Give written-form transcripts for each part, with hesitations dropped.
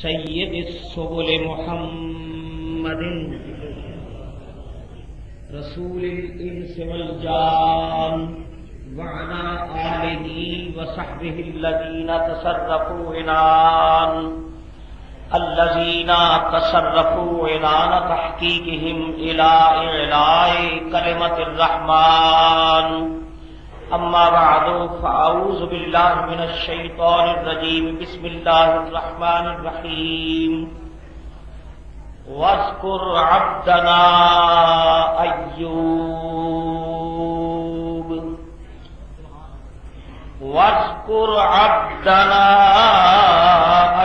سید السبل محمد رسول الانس والجان وعلى آلہ وصحبہ الذین تصرفوا عنان تحقیقهم الى اعلاء کلمۃ الرحمن اما بعد فاعوذ باللہ من الشیطان الرجیم بسم اللہ الرحمن الرحیم واذکر عبدنا ایوب واذکر عبدنا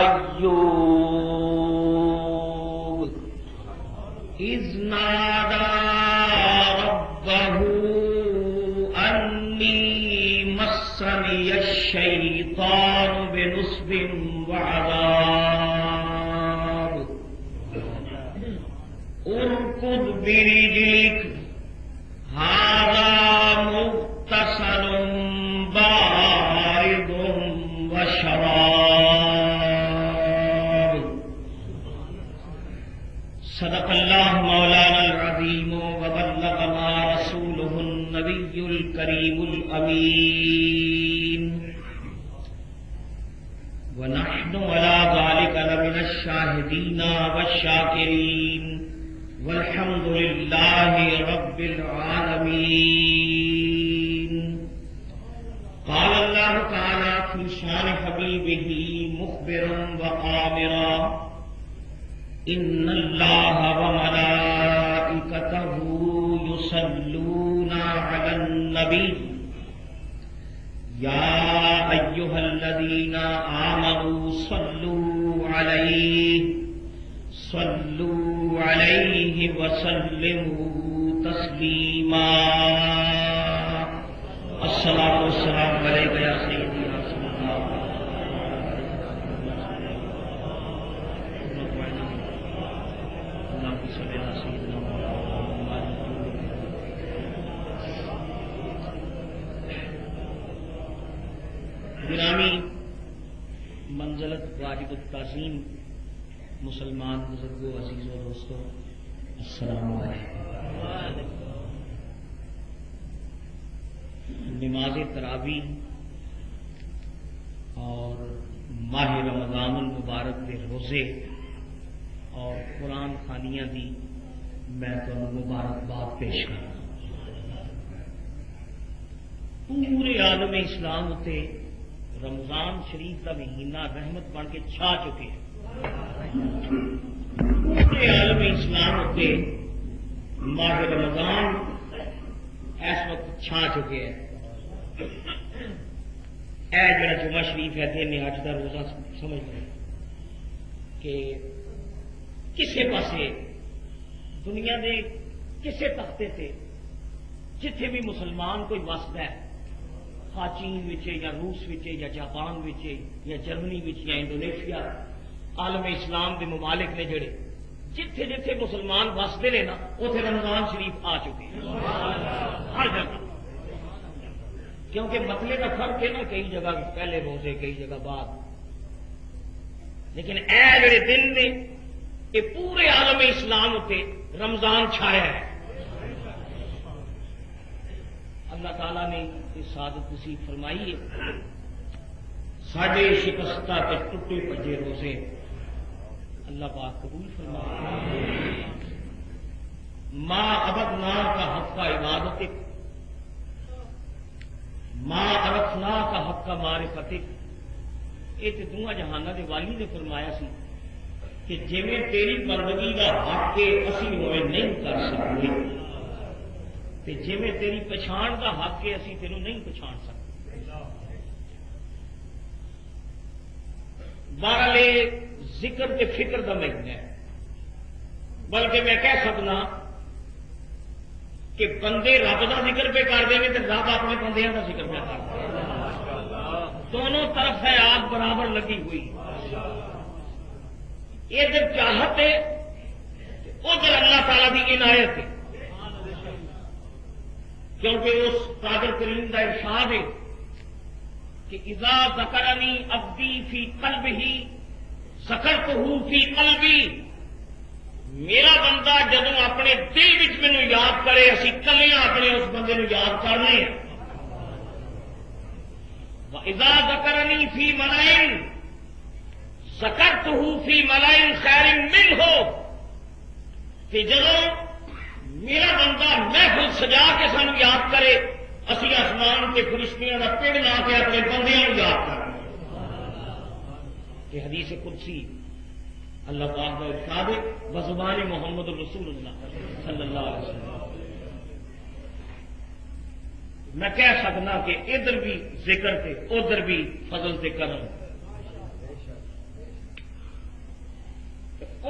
ایوب اذ نادى ربه مسني الشيطان بنصب وعذاب اركض برجلك هذا مغتسل بارد وشراب صدق الله مولانا العظيم وبلغنا رسوله النبي الكريم الأمين ونحن على ذلك لمن الشاهدين والشاكرين والحمد لله رب العالمين. قال الله تعالى في شان حبيبه مخبرا وآمرا إن الله وملائكته يصلون على النبي يا أيها الذين آمنوا صلوا عليه وسلموا تسليما. الصلاة والسلام عليك يا سيدي يا رسول الله. اللهم صل على سيدنا محمد. گرامی منزلت واجب التعظیم مسلمان بزرگوں عزیزوں دوستوں السلام علیکم. نماز تراویح اور ماہ رمضان المبارک کے روزے اور قرآن خوانیاں دی میں تو مبارکباد پیش کروں. پورے عالم اسلام تے رمضان شریف کا مہینہ رحمت بن کے چھا چکے ہیں. پورے عالم اسلام تے ماہ رمضان اس وقت چھا چکے ہیں. اے جڑا جمعہ شریف ہے تے اج دا روزہ سمجھ لو کہ کسے پاسے دنیا دے کسے تختے تے جتھے بھی مسلمان کوئی وسدا ہے خواہ چین وچے یا روس وچے یا جاپان وچے یا جرمنی وچ یا انڈونیشیا عالم اسلام کے ممالک نے جڑے جتھے جتھے مسلمان وستے نے نا اتنے رمضان شریف آ چکے ہیں ہر جگہ. کیونکہ مسئلے کا فرق ہے نا, کئی جگہ پہلے روزے کئی جگہ بعد, لیکن اے جڑے دن نے یہ پورے عالم اسلام تے رمضان چھایا ہے. اللہ تعالیٰ نے یہ سعادت نصیب فرمائی ہے. ساڈے شکستہ تے ٹوٹے بھجے روزے اللہ پاک قبول فرمائے. ما عبدنا کا حق کا عبادت, ما عرفنا کا حق کا معرفت. یہ تو دونوں جہانوں کے والی نے فرمایا سی کہ جویں تیری بندگی کا حق کے اسی ہوئے نہیں کر سکتے تے جویں تیری پچھان کا حق ہے اسی تینوں نہیں پچھان سکتے. بہرحال ذکر تے فکر کا مہینہ ہے, بلکہ میں کہہ سکنا کہ بندے رب کا ذکر پہ کرتے ہیں تو رب اپنے بندیاں کا ذکر پہ کرتے ہیں. دونوں طرف ہے آگ برابر لگی ہوئی. یہ جب چاہت ہے ادھر اللہ تعالیٰ کی عنایت ہے, کیونکہ اس قادر کریم کا ارشاد ہے کہ اذا ذکرنی عبدی فی قلبہ ذکرتہ فی قلبی، میرا بندہ جدوں اپنے دل وچ مینوں یاد کرے اسی کلیاں اپنے اس بندے نوں یاد کرنے. وَإِذَا ذَكَرَنِي فِي مَلَئٍ ذَكَرْتُهُ فِي مَلَئٍ خَيْرٍ مِّنْهُ. کہ جدوں میرا بندہ محفل سجا کے سانو یاد کرے اسی آسمان کے فرشتیاں کا پڑ لا کے اپنے بندیاں کو یاد کریں. یہ حدیث قدسی اللہ پاک کا ارشاد ہے بزبان محمد رسول اللہ صلی اللہ علیہ وسلم. میں کہہ سکنا کہ ادھر بھی ذکر تے ادھر بھی فضل تے کرم.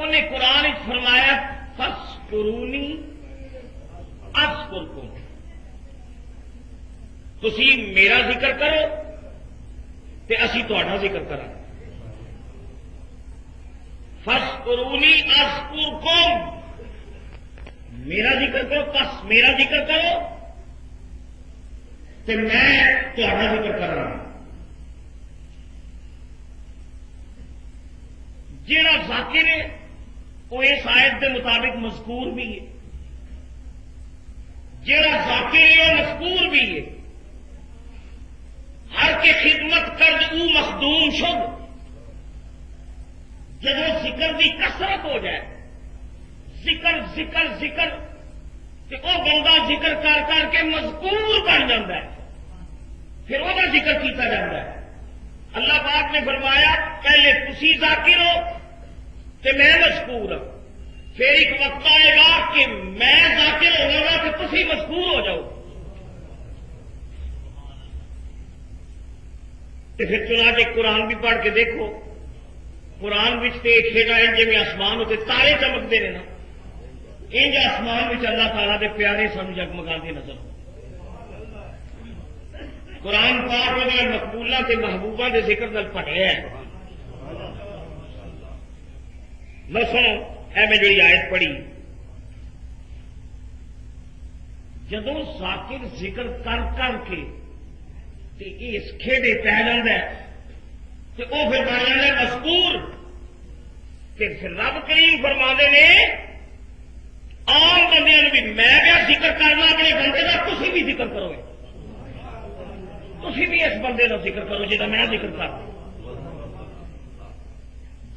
انہیں قرآن فرمایا فَاذْكُرُونِي أَذْكُرْكُمْ. تسی میرا ذکر کرو تے اسی تہاڈا ذکر کریں. فَاذْكُرُونِي أَذْكُرْكُمْ. میرا ذکر کرو بس میرا ذکر کرو تے میں تہاڈا ذکر کر رہا ہوں. جہاں ذاکر ہے وہ اس آیت کے مطابق مذکور بھی ہے، جہاں ذاکر ہے وہ مذکور بھی ہے. ہر کے خدمت کر او مخدوم شد. جب ذکر کی کثرت ہو جائے ذکر ذکر ذکر تو وہ بندہ ذکر کر کر کے مذکور بن جاتا ہے، پھر وہ ذکر کیتا جاتا ہے. اللہ پاک نے فرمایا پہلے تسی ذاکر ہو تو میں مذکور ہوں، پھر ایک وقت آئے گا کہ میں ذاکر ہوں گا تو تسی مذکور ہو جاؤ. تو پھر چنانچہ قرآن بھی پڑھ کے دیکھو، قرآن کھیڈا جی میں آسمان ہوتے تارے چمکتے ہیں نا، انج آسمان اللہ تعالیٰ کے پیارے سانو جگمگاتے نظر. قرآن پاک مقبولہ کے محبوبہ کے ذکر نال پڑھیا ہے. میں سنو اے میں جڑی آیت پڑھی، جدوں ذاکر ذکر کر کر کے اس کھیڈے پہ جاتا ہے تو وہ پھر بن جاتا ہے مذکور. پھر رب کریم فرماندے نے عام بندے بھی میں کیا ذکر کرنا اپنے بندے کا، تسی بھی ذکر کرو گے، تسی بھی اس بندے کا ذکر کرو جہاں میں ذکر کر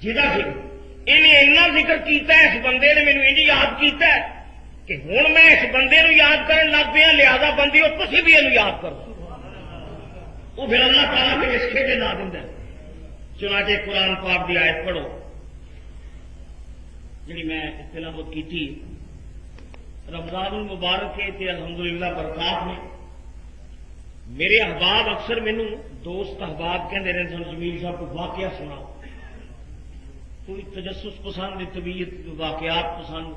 جہاں ذکر انہیں اینا ذکر کیتا ہے، اس بندے نے مینو انج یاد کیتا ہے کہ ہوں میں اس بندے نو یاد کرن لگ پیا، لہذا بندے ہو تسی بھی یہ یاد کرو. وہ پھر اللہ تعالیٰ پھر اس کھیڈے لا دینا. چنانچہ قرآن پاک کی آیت پڑھو جی میں تلاوت کی تھی. رمضان المبارک کے الحمدللہ برکات میں میرے احباب اکثر مینو دوست احباب کہتے رہتے ہیں جمیل صاحب کو واقعہ سنا، کوئی تجسس پسند طبیعت واقعات پسند.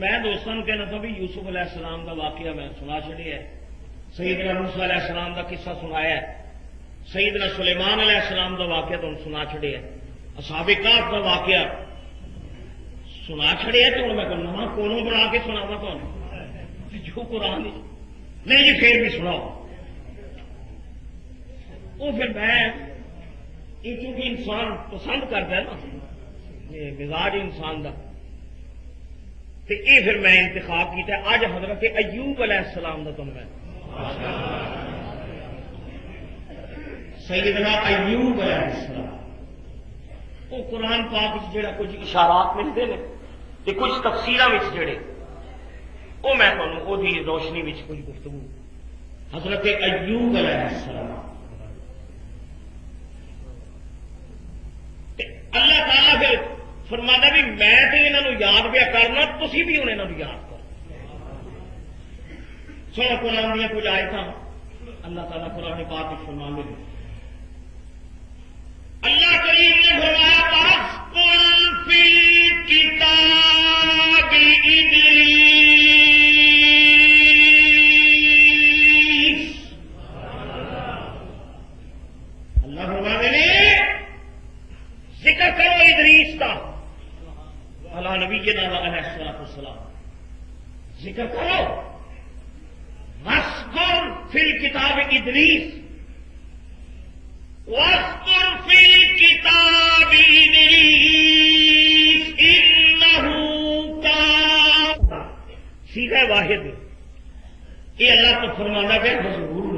میں دوستوں کہنا تھا بھی یوسف علیہ السلام کا واقعہ میں سنا چڑیا ہے، سیدنا موسیٰ علیہ السلام کا قصہ سنایا ہے، سیدنا سلیمان علیہ السلام کا واقعہ تم سنا چڑیا ہے، اصحاب کہف کا واقعہ سنا چڑیا. تو میں نواں کونوں بنا کے سناوا تمہیں جو قرآن نہیں جی پھر بھی سناؤ. وہ پھر میں چونکہ انسان پسند کرتا ہے نا مزاج انسان کا، تو یہ پھر میں انتخاب کیا اج حضرت ایوب علیہ السلام کا. تم میں سیدنا ایوب علیہ السلام وہ قرآن پاک جڑا کچھ اشارات ملتے ہیں کہ کچھ تفسیراں جڑے وہ میں تمہیں وہی روشنی میں کچھ گفتگو. حضرت ایوب علیہ السلام اللہ تعالیٰ پھر فرمانا بھی میں تو انہوں یاد پیا کرنا، تسی بھی انہوں یاد کرو. سو قرآن دیا کچھ آیت اللہ تعالیٰ قرآن پاک فرما لے. اللہ کریم نے فرمایا وَاذْكُرْ فِي الْكِتَابِ إِدْرِيسَ. اللہ فرمانے نے ذکر کرو ادریس کا، علی نبینا علیہ السلام ذکر کرو. وَاذْكُرْ فِي الْكِتَابِ إِدْرِيسَ وَاذْكُرْ فِي الْكِتَابِ کتاب ادریس انہ کان، سیدھا واحد یہ اللہ کو فرمانا گیا حضور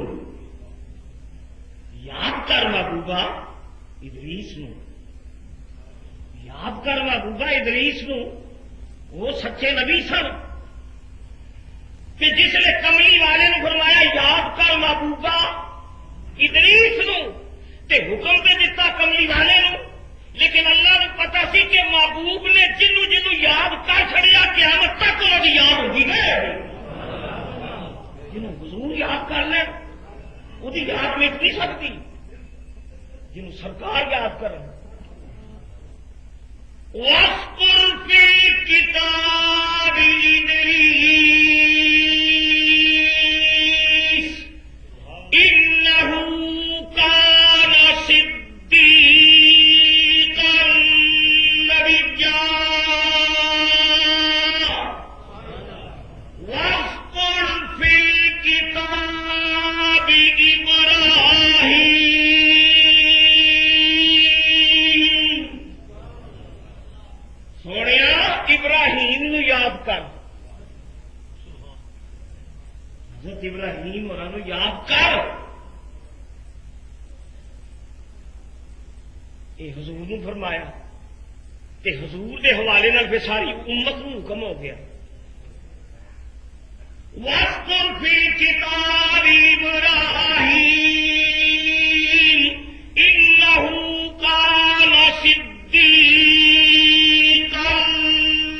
یاد کر محبوبہ ادریس نو، یاد کر محبوبہ ادریس نو، وہ سچے نبی سن کہ جس نے کملی والے نے فرمایا یاد کر محبوبہ ادریس نو تے حکم دے دیتا کملی والے نو، لیکن اللہ نے پتا سی کہ محبوب نے جنوں جنوں یاد کر چھڑیا قیامت تک انہوں کی یاد ہوگی گئے، جنہوں حضور یاد کر لیں وہ یاد مٹ نہیں سکتی، جنہوں سرکار یاد کریں۔ وَاذْكُرْ فِي الْكِتَابِ إِدْرِيسَ إِنَّهُ كَانَ صِدِّيقًا نَبِيًّا۔ وَاذْكُرْ فِي الْكِتَابِ إِبْرَاهِيمَ، سونیا ابراہیم نو یاد کر، حضرت ابراہیم اور یاد کر، یہ حضور نے فرمایا کہ حضور کے حوالے نال پھر ساری امت نو حکم ہو گیا۔ وَاذْكُرْ فِي الْكِتَابِ إِبْرَاهِيمَ إِنَّهُ كَانَ صِدِّيقًا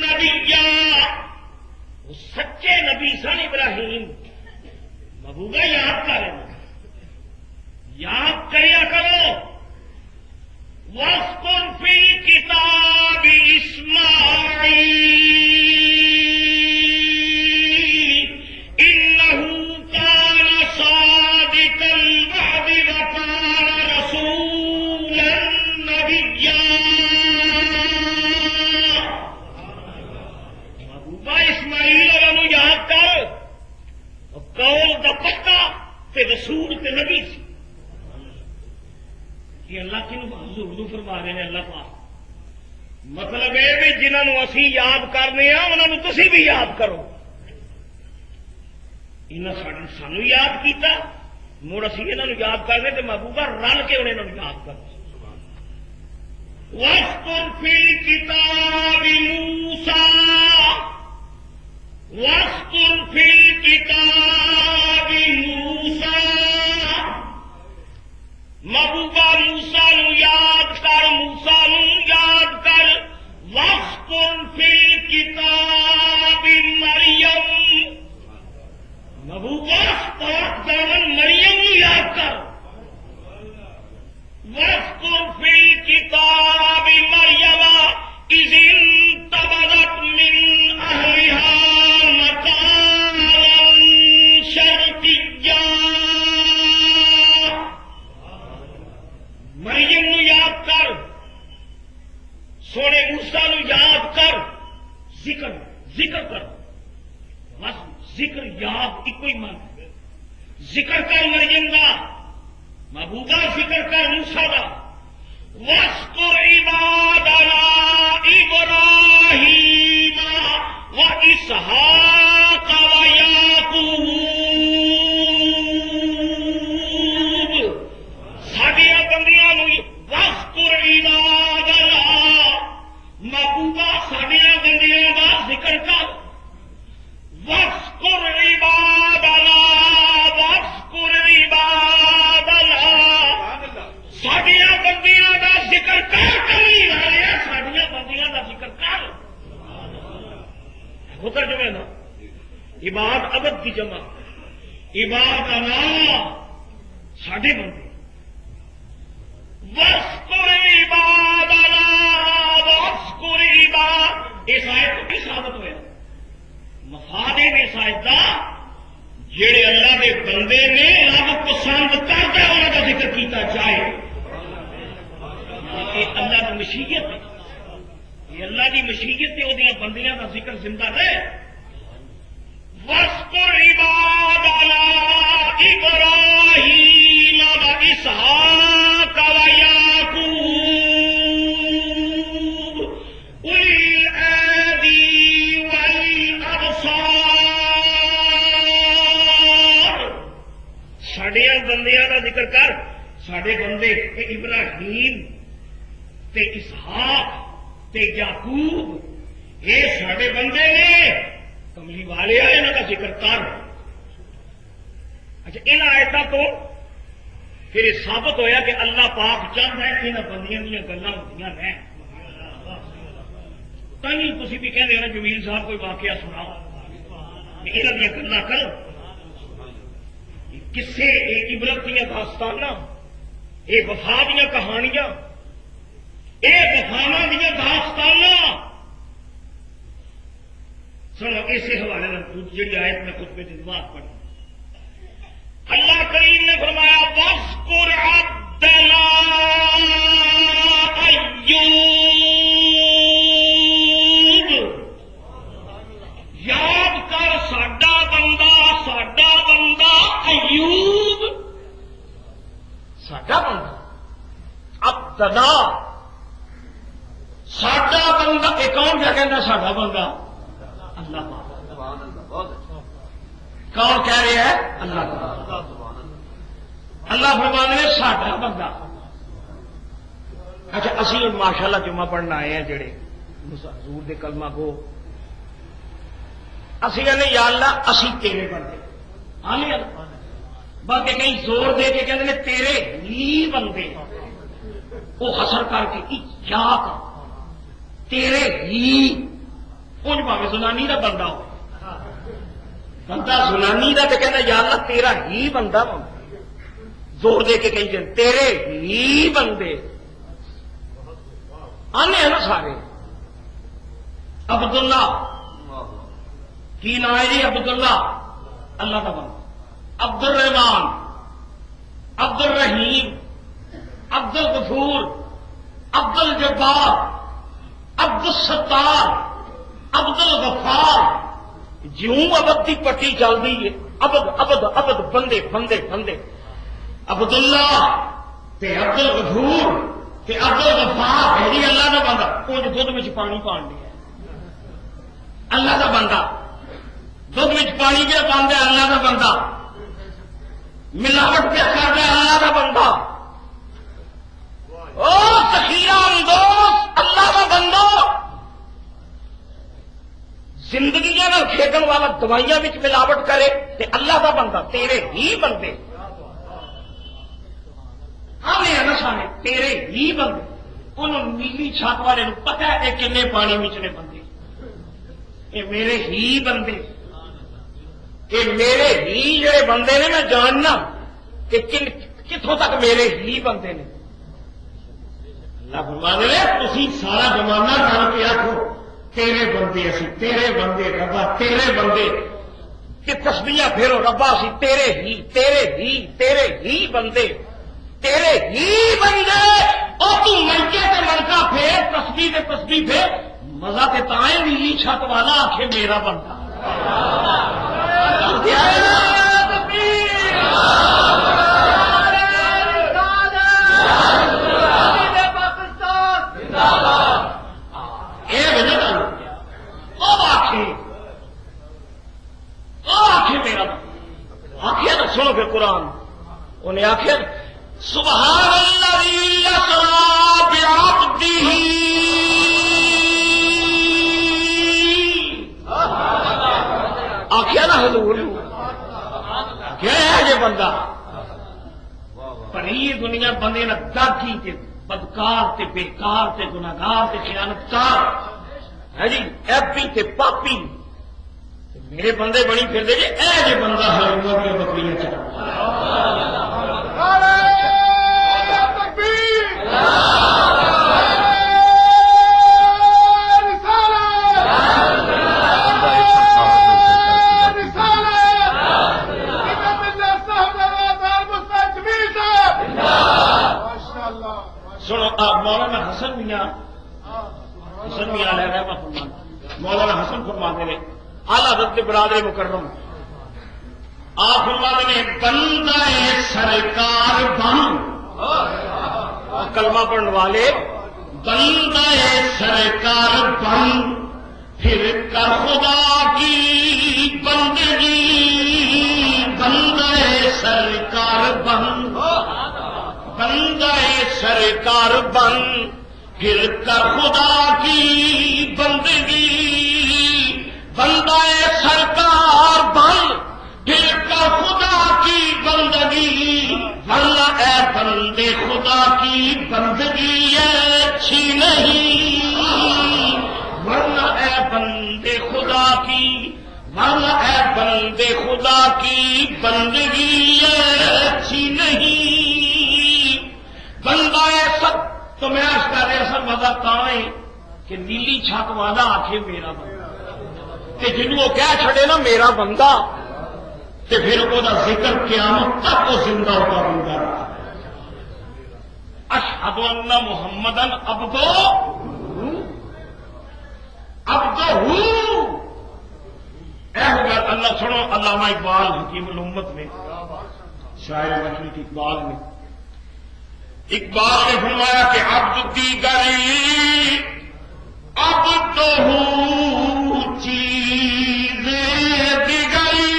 نَبِيًّا، وہ سچے نبی سن ابراہیم، محبوبہ یاد کریں، یاد کریا کرو۔ وَاذْكُرْ فِي الْكِتَابِ إِسْمَاعِيلَ إِنَّهُ كَانَ صَادِقَ الْوَعْدِ وَكَانَ رَسُولًا نَبِيًّا۔ محبوبہ اسماعیل اور یاد کر، قول دا پکا تے رسول تے نبی سی، یہ اللہ کی حضور نو فرما رہے ہیں اللہ پاک، مطلب ہے بھی جنہوں اسی یاد کرنے ہاں انہوں تسی بھی یاد کرو، انہوں سانو یاد کیتا مڑ اسی انہوں یاد کرنے تے محبوبہ رل کے انہوں یاد کرو۔ وَاذْكُرْ فِي الْكِتَابِ مُوسَىٰ وَاذْكُرْ فِي الْكِتَابِ مُوسَىٰ، محبوبہ موسیٰ نو یاد کر، موسیٰ نو یاد کر۔ وَاذْكُرْ فِي الْكِتَابِ مریم، محبوبہ پاک دامن مریم نو یاد کر۔ وَاذْكُرْ فِي الْكِتَابِ مریم إِذِ انتبذت من أهلها مكانا شرقيا، مریم نو یاد کر، سونے موسیٰ نو یاد کر، ذکر کر، بس ذکر یاد ایک ہی من، ذکر کر مریم دا، محبوبہ ذکر کر موسیٰ دا۔ وَاذْكُرْ عِبَادَنَا إِبْرَاهِيمَ وَإِسْحَاقَ وَيَعْقُوبَ، ساڈیاں بندیاں نو وَاذْكُرْ عِبَادَنَا، محبوبہ ساڈیاں بندیاں دا ذکر کر۔ وَاذْكُرْ عِبَادَنَا وَاذْكُرْ عِبَادَنَا، ساڈیاں بندیاں دا ذکر کر، کملی والے ساڈیاں بندیاں دا ذکر کر۔ ہوتا جو ہے نا عباد ابد کی جمع، عباد انا ساڈے بندے، وَاذْكُرْ عِبَادَنَا وَاذْكُرْ عِبَادَ، اس آیت کو بھی ثابت ہوا مفاد اس آیت دا، جڑے اللہ دے بندے نے رب پسند کرتا انہوں کا ذکر کیتا جائے، یہ اللہ کی مشیت ہے، یہ اللہ کی مشیت ہے، وہ بندیاں کا ذکر زندہ رہے۔ وَاذْكُرْ عِبَادَنَا إِبْرَاهِيمَ وَإِسْحَاقَ وَيَعْقُوبَ، بندیاں دا ذکر کر. ساڈے بندے ابراہیم تے اسحاق تے یعقوب یہ ساڈے بندے نے کملی والے انہاں دا ذکر کر. اچھا ان آیتاں تو پھر یہ ثابت ہویا کہ اللہ پاک چاہتا ہے انہاں بندیاں دیاں گلاں ہوندیاں رہن. تھی تھی بھی کہتے ہو جمیل صاحب کوئی واقعہ سناؤ یہاں دیا گلا کرو کسے عبرت دیا داستان یہ وفا دیا کہانیاں یہ وفاواں دیا داستان سنو اسی حوالے جی آیت میں خطبے کی بات پڑھی. اللہ کریم نے فرمایا واذکر عبدنا ایوب یاد کر ساڈا بندہ ایوب ساڈا بندہ عبدنا ساڈا بندہ یہ کون کیا کہنا ساڈا بندہ اللہ کون کہہ رہے ہیں اللہ اللہ فرمانے نے ساڈا بندہ. اچھا اسی ہوں ماشاء اللہ جمعہ پڑھنا آئے ہیں جڑے حضور دے کلمہ کو اسی کہنے یا اللہ اسی تیرے بندے آنے باقی کہیں زور دے کے کہتے ہیں تیرے ہی بندے وہ حسر کر کے کیا تیرے ہی کچھ پاوے زنانی کا بندہ ہو بندہ زنانی کا تو کہنا یا اللہ تیرا ہی بندہ ہو زور دے کے کہیں جن تیرے ہی بندے آنے ہیں نا سارے. عبداللہ کی نام ہے جی عبداللہ اللہ کا بندہ. عبد الرحمان عبد الرحیم عبد الغفور عبد الجبار عبد الستار عبد الغفار جیوں ابد کی پٹی چل رہی ہے ابد ابد ابد بندے بندے بندے عبداللہ تے عبد الغفور تے عبد الغفار ہے جی اللہ کا بندہ کچھ دھد میں پانی پان دیا اللہ کا بندہ دھد میں پانی پہ پاندے اللہ کا بندہ ملاوٹ پہ کر دیا اللہ کا بندہ او ذخیرہ اندوز اللہ کا بندہ زندگی کھیڈن والا دوائیاں بھی ملاوٹ کرے تے اللہ کا بندہ تیرے ہی بندے آنے نا سامنے تیرے ہی بندے انہوں نیلی چھت والے پتا ہے کہ کنے پانی مچنے بندے یہ میرے ہی بندے یہ میرے ہی جڑے بندے نے میں جاننا کہ کتوں تک میرے ہی بندے نے. اللہ فرمانے نے تسی سارا زمانہ کر کے آخو تیرے بندے اسی تیرے بندے ربا تیرے بندے کہ تسبیحاں پھیرو ربا اسی تیرے ہی بندے تیرے ہی بندے اور تو منکے تے منکا پھیر تسبیح تے تسبیح پھیر مزہ تے تائیں نیلی چھت والا آخے میرا بندہ میرا آخیا تو سنو پھر قرآن انہیں آخیا سبحان الذی اسری بعبدہ آخیا نا حضور کیا ہے یہ بندہ پری دنیا بندے نہ داکی تے بدکار تے بیکار تے گناہگار تے خیانتکار ہے جی ایپی تے پاپی میرے بندے بنی پھر دے جی اے جی بندہ ہے بکریاں چلا سنو مولانا حسن میاں علیہ رحمۃ اللہ مولانا حسن فرماتے ہیں اعلی حضرت برادر مکرم آپ فرماتے ہیں بندہ سرکار بن کلمہ پڑھنے والے بندہ سرکار بن پھر کر خدا کی بندگی بندہ سرکار بن، بندہ سرکار بن، پھر کر خدا کی بندگی، بندہ سرکار بن، پھر کر خدا کی بندگی، ورنہ اے بندے خدا کی بندگی اچھی نہیں، ورنہ اے بندے خدا کی، ورنہ اے بندے خدا کی بندگی اچھی نہیں، بندہ سب تو میں اس کا ایسا مزہ کہاں ہے کہ نیلی چھت والا آخے میرا بندہ، کہ جنہوں وہ کہہ چھڑے نا میرا بندہ، تے پھر وہ ذکر قیامت تک وہ زندہ ہوتا بندہ رہا۔ اشہد ان محمدن عبدہ اے ہوگا اللہ سنو، علامہ اقبال حکیم الامت میں شاعر مشرق اقبال نے فرمایا کہ عبد دیگری عبد چیز دیگری،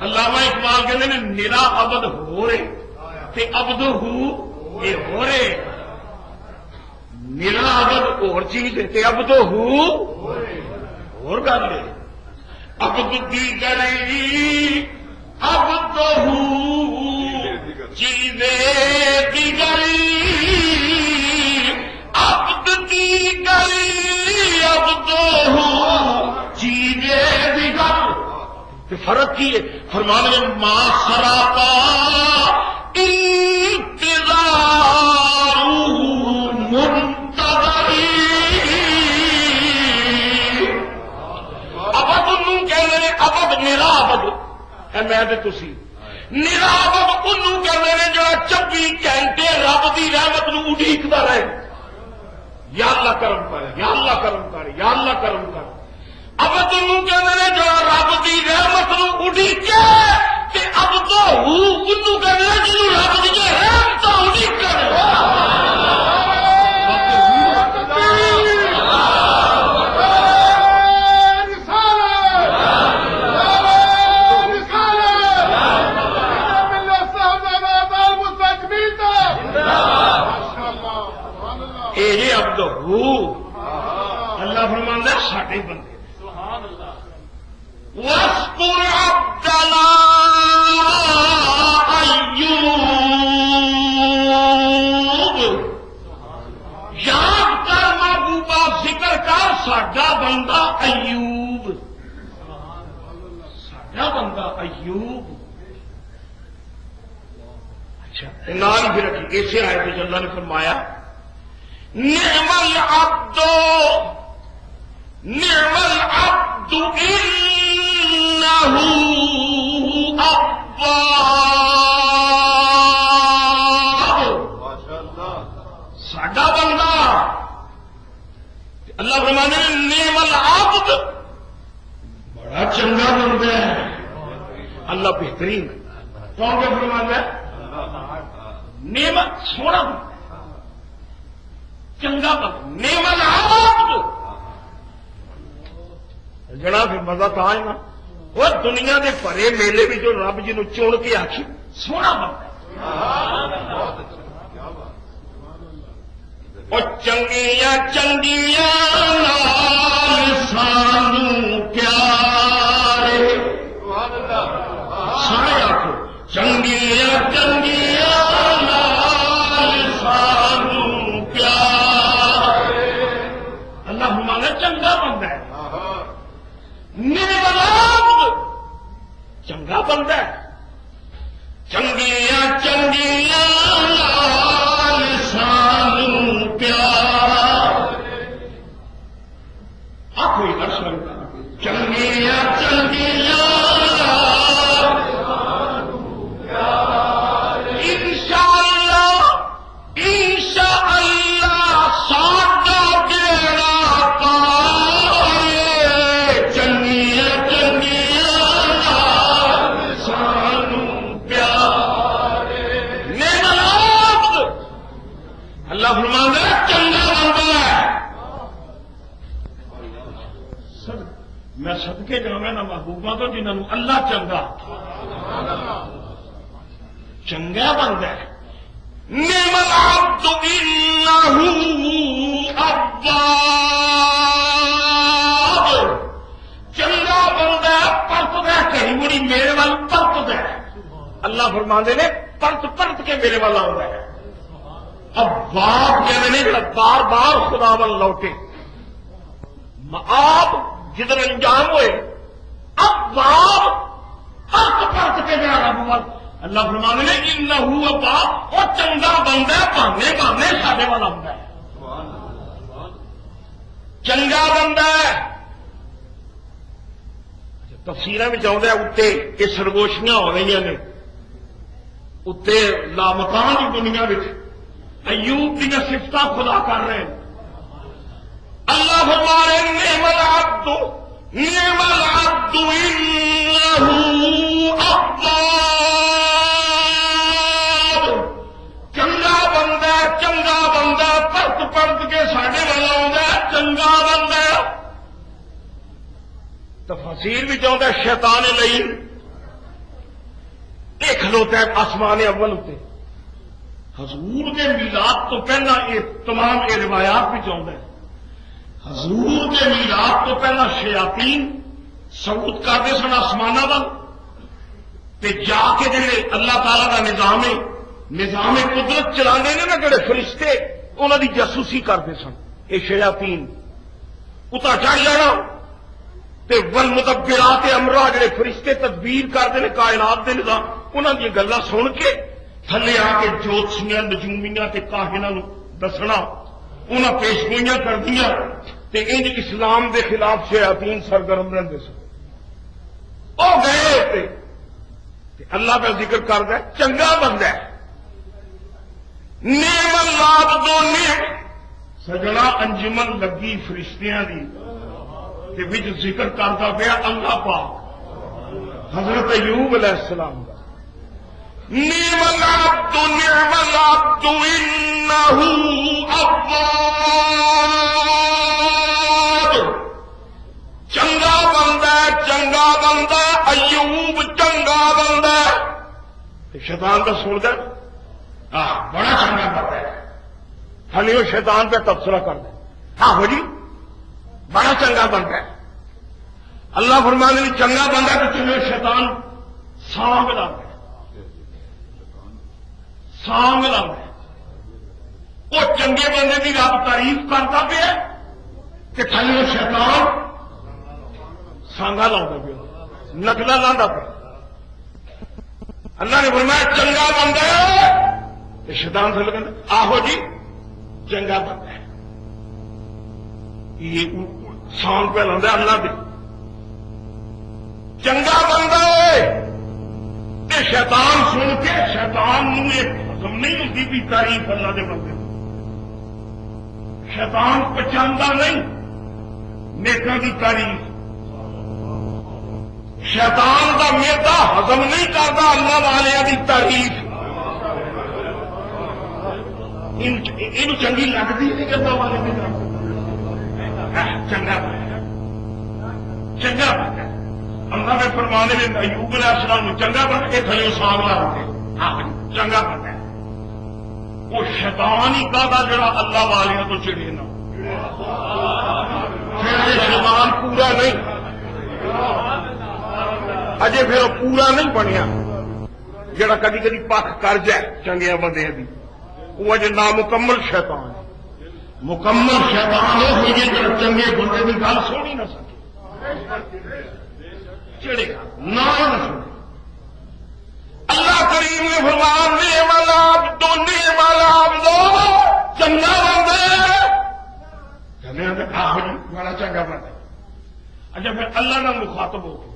علامہ اقبال کہتے ہیں نرا عبد ہو رہے تے عبد یہ ہو رہے، نرا عبد اور چیز تے عبد اور گل ہے، عبد دیگری عبد چیز دیگری، عبد دیگری عبد چیز دیگر، فرق کی ہے فرمانے ماں سراپا انتظار منتظری، عبد انہوں کہنے عبد میرا عبد میں تسی نرا عبد انہوں کہنے نے جو 24 گھنٹے رب دی رحمت نو اڈیکدا رہے، یا اللہ کرم کر، یا اللہ کرم کر، یا اللہ کرم کر، عبد انہوں کہنے نے جو رب دی رحمت نو اڈیکے تے عبد انہوں کہنے نے جو رب دی رحمت اڈیکے۔ اللہ فرماندا ہے ساڈے بندے وَاذْكُرْ عَبْدَنَا أَيُّوبَ، یاد کر محبوبہ ذکر کر ساڈا بندہ ایوب، ساڈا بندہ ایوب۔ اچھا نام بھی رکھی ایسے آئے تو اللہ نے فرمایا نعم العبد نعم العبد انه اواب، ساڈا بندہ اللہ فرمانے نعم العبد بڑا چنگا بندہ ہے، اللہ بہترین کون کیا فرماتا ہے نعمت سونا بندہ چنگا بندہ نعم العبد، جڑا پھر مزہ تو آئے نا وہ دنیا کے پرے میلے بھی جو رب جی چن کے آخی سونا بندہ وہ چنگیاں چنگیاں نال سانو پیارے، سارے آخو چنگیاں چنگیاں نال سانو پیارے، اللہ ہمارا چنگا بندہ ہے، چنگا بندہ ہے، چنگیاں چنگیاں نال سانو پیارے، آپ کوئی درس چنگیاں چنگیاں میں صدقے جاواں نہ محبوباں تو جنہاں نوں اللہ چنگا چنگا بندا ہے. نعم العبد انه اواب. چنگا بندا پرتدا کہیں مڑی میرے وال پرتدا. اللہ فرماندے نے پرت کے میرے وال آوندا ہے. اواب کہندے نے جڑا بار بار خدا وال لوٹے. آپ جدھر انجام ہوئے اواب پرت کے میرا رب وال. اللہ فرمانے نے انہو اواب وہ چنگا بندہ بہانے ساڈے والا آتا ہے. چنگا بندہ تفسیراں وچ آوندا ہے اتنے یہ سرگوشیاں ہو رہی نے اتنے لامکان کی دنیا وچ ایوب دیا صفتہ خدا کر رہے ہیں. اللہ فرمانے نعم العبد انہو اواب. چنگا بندہ پرت کے ساڈے والا آਉਂਦਾ ہے. چنگا بندہ تفسیر بھی چاہتا ہے شیطان لعین یہ کھلوتا ہے آسمان اول اتنے. حضور کے میلاد تو پہلا یہ تمام یہ روایات بھی چاہتا ہے. حضور کے میلاد تو پہلا شیاطین صعود کرتے سن آسمان وال جا کے جڑے اللہ تعالی کا نظام قدرت چلا نا جڑے فرشتے انہوں کی جاسوسی کرتے سن. یہ شیاطین اتنا چڑھ جانا ول مدبرات امرا جڑے فرشتے تدبیر کرتے ہیں کائنات کے نظام انہوں کی گلیں سن کے تھلے آ کے جوتسیاں نجومیاں تے کاہناں نوں دسنا انہاں پیشگوئیاں کردیاں تے انج اسلام دے خلاف شیاطین سرگرم رہندے سن. او گئے تے اللہ کا ذکر کردا ہے چنگا بندہ ہے. نعم العبد سجنا انجمن لگی فرشتیاں دی تے وچ ذکر کردا پیا اللہ پاک حضرت ایوب علیہ السلام دا. نعم العبد انه اواب. چنگا بندہ ایوب چنگا بندہ. شیطان کا سن دے بڑا چنگا بندہ ہے. خالی وہ شیطان پہ تبصرہ کر دے ہو جی بڑا چنگا بندہ ہے. اللہ فرمانے نے چنگا بندہ تو چلو شیطان سانگ لا وہ چنگے بندے کی رب تعریف کرتا پیا کہ تھلے وہ شیطان سانگا لا پیا نقلا لا پیا. اللہ نے فرمایا چنگا بندہ ہے. شیطان سے لگا آہو جی چنگا بندہ ہے. یہ سانگ پہ لا اللہ دے چنگا بندہ ہے. شیطان سن کے شیطان ہزم نہیں ہوتی بھی تعریف اللہ دے بندے. شیطان پچھاندا نہیں نیکاں کی تعریف. شیطان کا میدا ہزم نہیں کرتا اللہ والے کی تعریف. یہ چنگی لگتی نہیں کہ اللہ والے کی چنگا بندہ. اللہ نے فرمانے میں ایوب علیہ السلام چنگا بن کے تھلے سانگ لا رہے چنگا بندہ ہے. وہ شیطان ہی کہا جڑا اللہ والے تو چڑے نا پھر یہ شیطان پورا نہیں اجے پھر وہ پورا نہیں بنیا جڑا کدی کدی پک کر جائے چنگیا بندے کی وہ اجے نامکمل شیطان. مکمل شیطان وہ ہوئی جڑا چنگے بندے کی گل سنی نہ سکے چڑے گا نہ سنے. اللہ کریم نے فرمان چنگا بندہ بڑا چنگا بندہ. اچھا پھر اللہ نہ مخاطب ہو گیا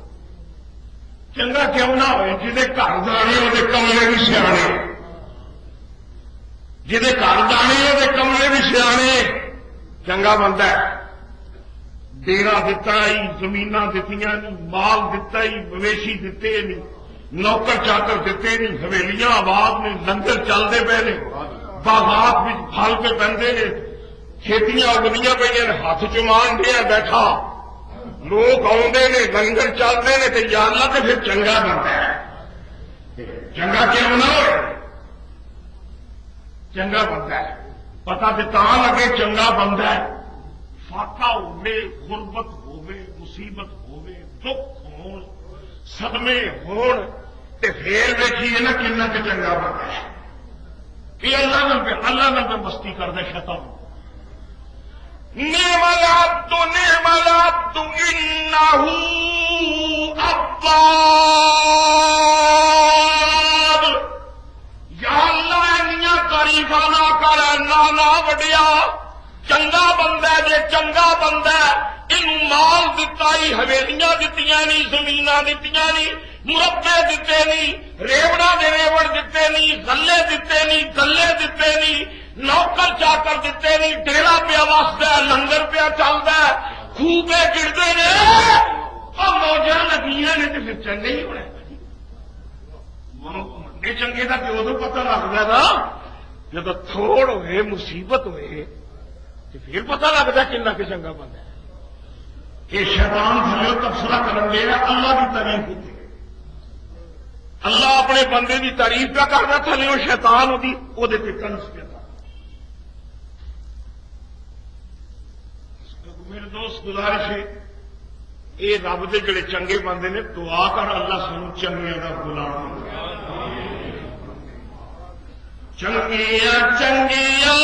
چنگا کیوں نہ ہوئے جہے گھر جانے وہ کمرے بھی سیانے جہے گھر جانے وہ کمرے بھی سیانے چنگا بندہ ہے. ڈیرا دتا ہی زمین دیتی نہیں مال دتا ہی مویشی دیتے نہیں نوکر چاکر دیتے نہیں حویلیاں آباد نے لنگر چلتے پے نے باغات بھی پھل پہ پہنتے نے کھیتیاں اگنیاں پہ ہاتھ چمان دیا بیٹھا لوگ آتے ہیں لنگر چلتے ہیں تو یا اللہ تو پھر چنگا بنتا ہے. چنگا کیوں نہ ہو چنگا بنتا ہے پتا تو لگے چنگا بنتا ہے. فاقہ ہوے غربت ہوے مصیبت ہوے دکھ ہون صدمے ہون تے پھر دیکھیے نا کنا کہ چنگا بنتا ہے. یہ اللہ نہ مستی کرتا شیطان. نعم العبد انہ اواب. یا اللہ انیاں تعریفاں نہ کر نہ وڈیا. چنگا بندہ جے چنگا بندہ انہوں مال دتا ہی حویلیاں دتیاں نہیں زمیناں دتیاں نہیں مربے دیتے نہیں ریوڑا دے ریوڑ دیتے نہیں گلے دیتے نہیں گلے دیتے نہیں نوکر چاکر دیتے نہیں ڈیرا پیا وستا لنگر پیا چلتا خوہ پہ گرتے نے اور موجاں لگیاں نے تو پھر چنگے ہی ہونے. منڈے چنگے کا کہ ادو پتا لگتا نا جب تھوڑ ہوئے مصیبت ہوئے تو پھر پتا لگتا کنا کہ چنگا بندہ ہے. یہ شیطان تھلے تبصرہ کرن دے اللہ کی تعریف ہوتی. اللہ اپنے بندے کی تعریف کا کرنا تھلے وہ شیطان ہوتی وہ کنس پہ. میرے دوست گزارش ہے یہ رب دے جڑے چنگے بندے نے دعا کر اللہ سانو چنگیاں دا غلام. چنگیاں چنگیاں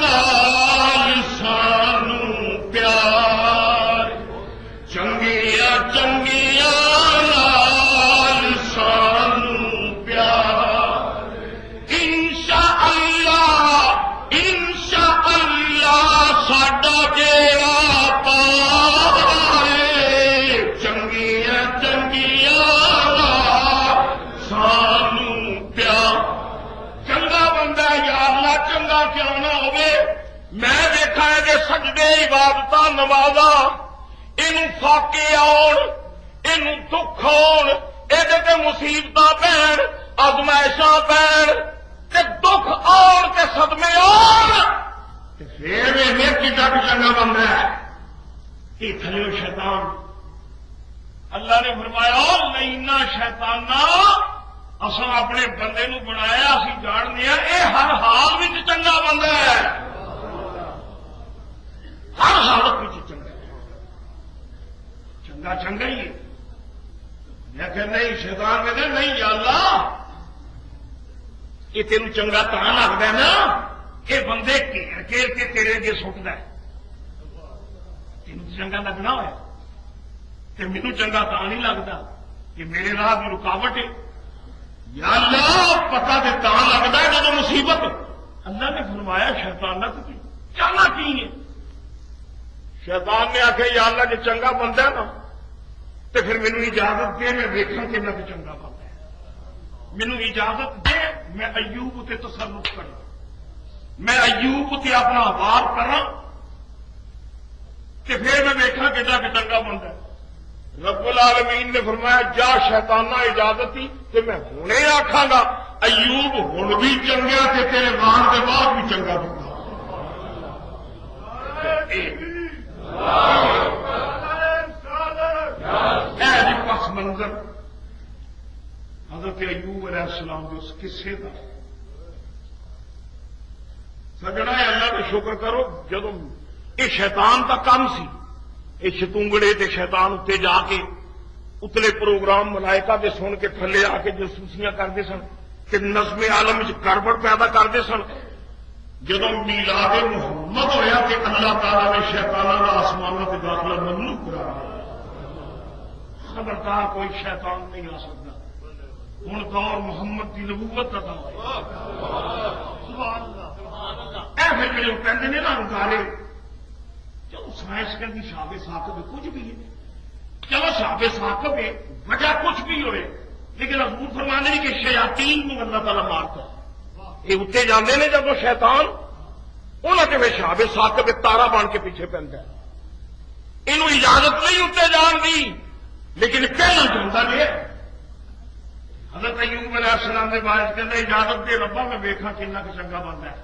نال سانو پیار. چنگیاں چنگیاں نال سانو پیار. انشاءاللہ ساڈا جیڑا پارے چنگیاں چنگیاں سانو پیار. چنگا بندہ یا اللہ چنگا کیوں نہ ہوئے. میں دیکھا ہے کہ سجدے عبادت نمازاں اینوں فاقے آن اینوں دکھ آن یہ مصیبت پین ازمائشاں پین تے دکھ آن تے صدمے آن پھر کتا بھی چنگا بندہ ہے. یہ تھلے شیطان. اللہ نے فرمایا لینا شیطانہ اصا اپنے بندے نو بنایا اسی جاننے ہیں یہ ہر حال میں چنگا بندہ ہے. ہر حالت میں چنگا چنگا چنگا ہی ہے. میں کہ نہیں شیطان میں نہیں یا اللہ یہ تینوں چنگا تا لگتا ہے نا یہ بندے گھیر گھیر کے تیرے اگے سٹتا ہے. تینوں چنگا لگنا ہوا تو مینو چنگا تا نہیں لگتا کہ میرے راہ کی رکاوٹ ہے. یا اللہ پتا تو تا لگتا ہے جب مصیبت. اللہ نے فرمایا شیطان نہ چاہنا کی ہے. شیطان نے آخیا یا اللہ جی چنگا بندہ نا تو پھر مینو اجازت دے میں ویکھاں کہ نہ چنگا بندہ ہے. مینو اجازت دے میں ایوب تے تسلط کروں. میں ایوب تے اپنا وار کرا کہ پھر میں دیکھا کہ چنگا بندہ ہے. رب العالمین نے فرمایا جا شیطانہ اجازت تھی کہ میں ہونے آکھاں گا ایوب ہن بھی چنگا تے تیرے وار کے بعد بھی چنگا بندہ. پس منظر حضرت ایوب علیہ السلام کے اس قصے کا سجنا ہے. اللہ کا شکر کرو جب یہ شیطان کا کام سی یہ شتونگڑے تے شیطان اتنے جا کے اتلے پروگرام ملائکہ دے سن کے تھلے آ کے جاسوسیاں کرتے سن کہ نظم عالم گڑبڑ پیدا کرتے سن. جب میلاد محمد ہویا کہ اللہ تعالیٰ نے شیطانہ کا آسمانوں کے داخلہ ممنوع کرا دیا. خبردار کوئی شیطان نہیں آ سکتا. ہوں دور محمد کی نبوت کا دور ایسے جڑے کہتے ہیں نا گارے چلو سائنس کہتی شاب ثاقب کچھ بھی ہے. چلو شاب ثاقب ہے وجہ کچھ بھی ہوئے لیکن حضور فرمانے نہیں کہ شیاطین کو اللہ تعالیٰ مارتا ہے. یہ اتنے جانے نے جب وہ شیطان انہوں نے شاب ثاقب تارا بن کے پیچھے پہنتا ہے. یہ اجازت نہیں اتنے جان دی لیکن کہنا چاہتا نہیں. حضرت ایوب علیہ السلام نے بارش کہتے اجازت دے ربا میں ویکھا کنا کہ چنگا بنتا ہے.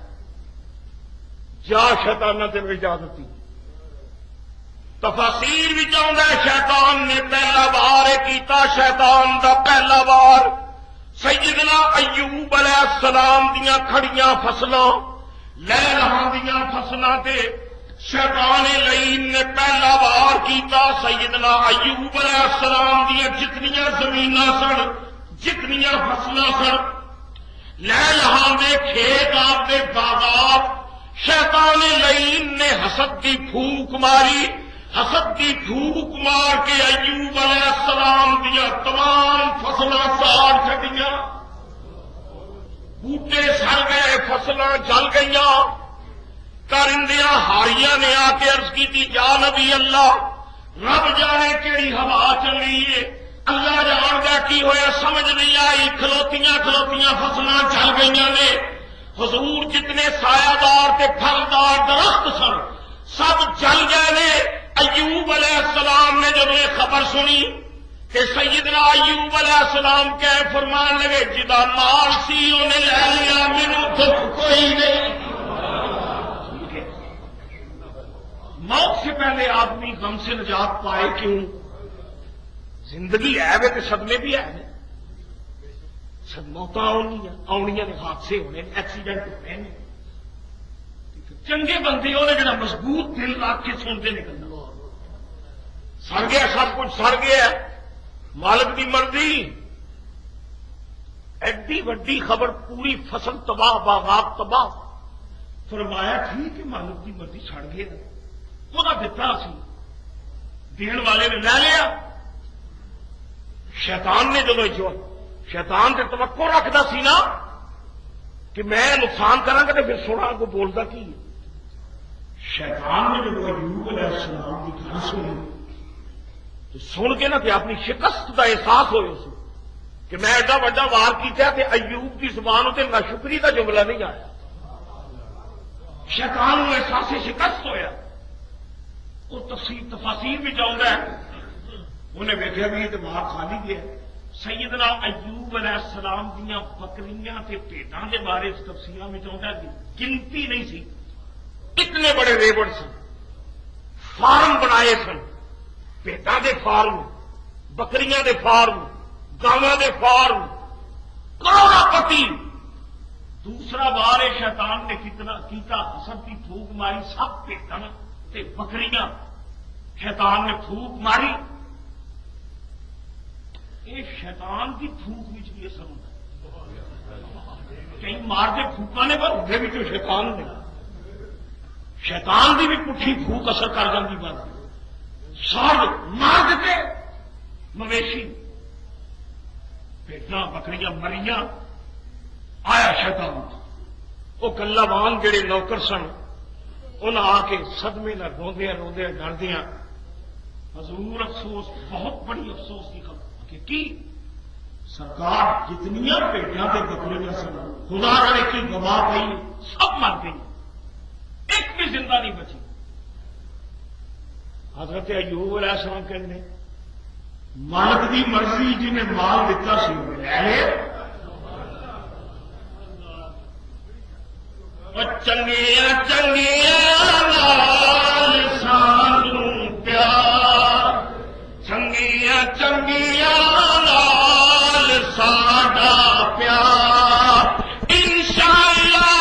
جا شیطانہ تین اجازت دی تفاسیر بھی آتا ہے شیطان نے پہلا وار کیتا، شیطان دا پہلا وار سیدنا ایوب علیہ السلام دیا کھڑیاں فصلاں لے رہاں دیا فصلاں تے شیطان لعین نے پہلا وار کیتا۔ سیدنا ایوب علیہ السلام دیا جتنیاں زمیناں سن، جتنیاں فصلاں سن، لے رہاں دے کھیت، آپ دے باغات، شیطان لعین نے حسد دی پھوک ماری، حسد دی پھوک مار کے ایوب علیہ السلام دیا تمام فصلاں ساڑ چڑیاں، بوٹے سڑ گئے، فصلاں جل گئیاں۔ کارندیاں ہاریاں نے آ کے عرض کی تھی یا نبی اللہ، رب جانے کیڑی ہوا چلی ہے، اللہ جاندا کی ہویا سمجھ نہیں آئی، کھلوتیاں کھلوتیاں فصلاں جل گئیاں نے۔ حضور جتنے سایہ دار تے پھلدار درخت سن سب جل گئے نے۔ ایوب علیہ السلام نے جب یہ خبر سنی کہ سیدنا ایوب علیہ السلام کہہ فرمان لگے جدا مال سی انہیں لے لیا، مینوں دکھ کوئی نہیں۔ موت سے پہلے آدمی غم سے نجات پائے کیوں؟ زندگی ہے وہ تو صدمے بھی ہے، موت آنی نے، حادثے ہونے، ایکسیڈنٹ ہونے نے۔ چنگے بندے وہ جڑا مضبوط دل رکھ کے سنتے نکلنا، سڑ گیا سب کچھ سڑ گیا، مالک کی مرضی۔ ایڈی وڈی خبر، پوری فصل تباہ، باغات تباہ۔ فرمایا ٹھیک ہے مالک کی مرضی، سڑ گیا وہ دتا سی، دین والے نے لے لیا۔ شیطان نے جدو شیطان سے توقع رکھتا سی نا کہ میں نقصان کرا گا تو پھر سونا کو بولتا کی۔ شیطان نے جب ایوب علیہ السلام کی گل سنی تو سن کے نا کہ اپنی شکست کا احساس ہوئے اسے کہ میں ایڈا وڈا وار کیا کہ ایوب کی زبان اتنے ناشکری کا جملہ نہیں آیا۔ شیطان کو احساس شکست ہویا، وہ تفاصیر بھی چاہتا ہے، انہیں ویکیا بھی یہ دماغ خالی گیا۔ سیدنا ایوب علیہ السلام دیا بکریاں تے بھیڈاں دے بارے تفسیراں میں چاہتا ہے گنتی نہیں سی، اتنے بڑے ریوڑ سن، فارم بنائے سن، بھیڈاں دے فارم، بکریاں دے فارم، گاواں دے فارم، کروڑا پتی۔ دوسرا بار شیطان نے کیتا حسد کی پھوک ماری، سب بھیڈاں تے بکریاں شیطان نے پھوک ماری۔ یہ شیطان کی پھوک بھی اثر ہوتا ہے، کہیں مارتے پھوکا نے پر ہوئے بھی تو شیطان نے، شیطان کی بھی پٹھی پھوک اثر کر جاتی بات، سارے مار دیتے مویشی، بھیڈاں بکریاں مریاں۔ آیا شیطان، وہ گلہوان جڑے نوکر سن انہیں آ کے صدمے نہ روندیا روندیا ڈردیاں، حضور افسوس، بہت بڑی افسوس کی خبر کہ کی سرکار جتنیاں بھیڈاں تے بکریاں سن خدا رہے کی گواہ گئی، سب مر گئی، ایک بھی زندہ نہیں بچی۔ حضرت ایوب علیہ السلام کہتے ہیں مالک دی مرضی جنہیں مال دیتا سی چنگیا چنگیا لال سانوں پیار، چنگیا چنگیا لال ساڈا پیار، انشاءاللہ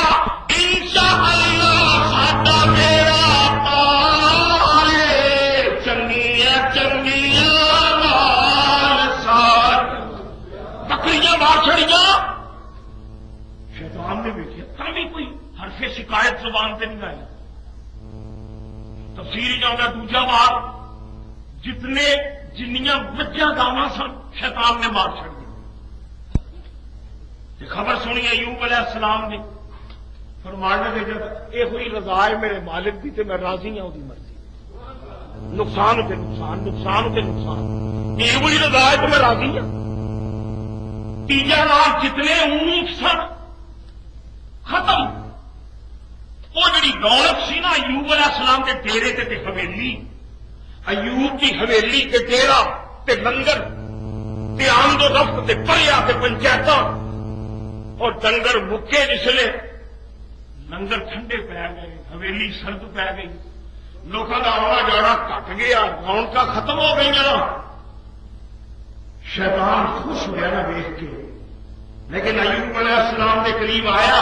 انشاءاللہ ساڈا میرا پار، چنگیا چنگیا لال ساڈا۔ بکریاں مار چھڑیاں، شیطان نے دیکھا تھی کوئی حرف شکایت زبان سے نہیں آئی۔ تفسیر جاؤں گا دوجا بار جتنے جنیاں مجھا گاواں سن شیطان نے مار چڑ دی۔ خبر سنی ایوب علیہ السلام نے، فرمانے دے جب یہ ہوئی رضا ہے میرے مالک دی تے میں راضی ہوں دی مرضی، نقصان ہوتے نقصان، نقصان ہوتے نقصان، یہ ہوئی رضا ہے تو میں راضی ہوں۔ تیجا نام جتنے اونٹ سن ختم، وہ جڑی دولت سی نا ایوب علیہ السلام کے ڈیرے تے حویلی، ایوب کی حویلی تے ڈیرا تے لنگر تے آمد و رفت تے پریا تے پنچایت اور ڈنگر مکے، جسلے لنگر ٹھنڈے پی گئے، حویلی سرد پی گئی، لوگوں کا آنا جانا گھٹ گیا، رونقاں ختم ہو گئی، شیطان خوش ہوا نا ویخ کے، لیکن ایوب علیہ السلام کے قریب آیا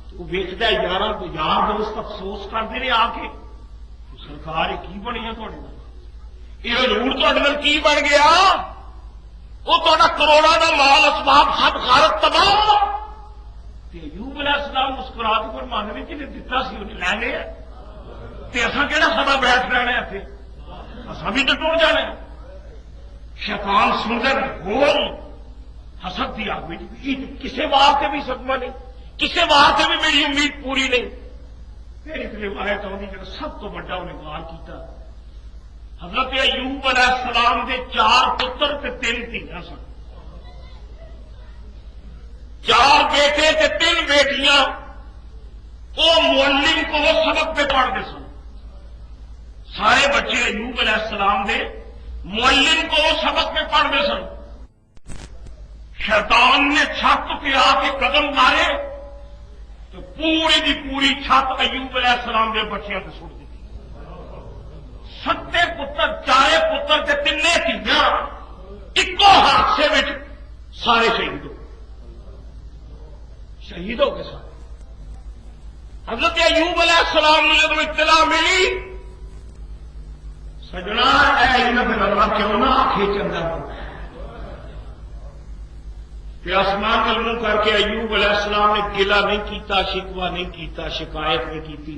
تو ویکتا یار دوست افسوس کرتے رہے آ کے سرکار یہ کی بنی ہے تھوڑے، یہ حضور تھوڑے کی بن گیا؟ وہ تا کروڑا کا مال اسباب سب غارت تباہ۔ ایوب علیہ السلام مسکرا کے فرمانے میں جنہیں دتا سی انہیں لے گئے، اصا کہڑا سدا بیٹھ رہنا اتنے، اصا بھی تو ٹر جانے۔ شیطان سندر گول حسد دی آگ کسی واسطے بھی صدمہ نہیں، کسی واسطے بھی میری امید پوری نہیں۔ پھر ایک روایت آئی جب سب تو بڑا انہیں وار کیتا، حضرت ایوب علیہ السلام کے 4 پتر تے 3 دھیاں سن، 4 بیٹے تے 3 بیٹیاں، وہ معلم کو وہ سبق پہ پڑھتے سن۔ سارے بچے ایوب علیہ السلام دے معلم کو وہ سبق پہ پڑھتے سن۔ شیطان نے چھت پہ آ کے قدم مارے تو پوری دی پوری چھت ایوب علیہ السلام کے بچیاں سے سٹ دی۔ 7 پتر، 4 پتر تے 3 دھیاں ایکو حادثے میں سارے شہید ہو گئے سارے۔ حضرت ایوب علیہ السلام نے جب اطلاع ملی، سجنا پھر اللہ کیوں نہ کھینچن دا کہ آسمان کا منہ کر کے ایوب علیہ السلام نے گلا نہیں کیتا، شکوہ نہیں کیتا، شکایت نہیں کی،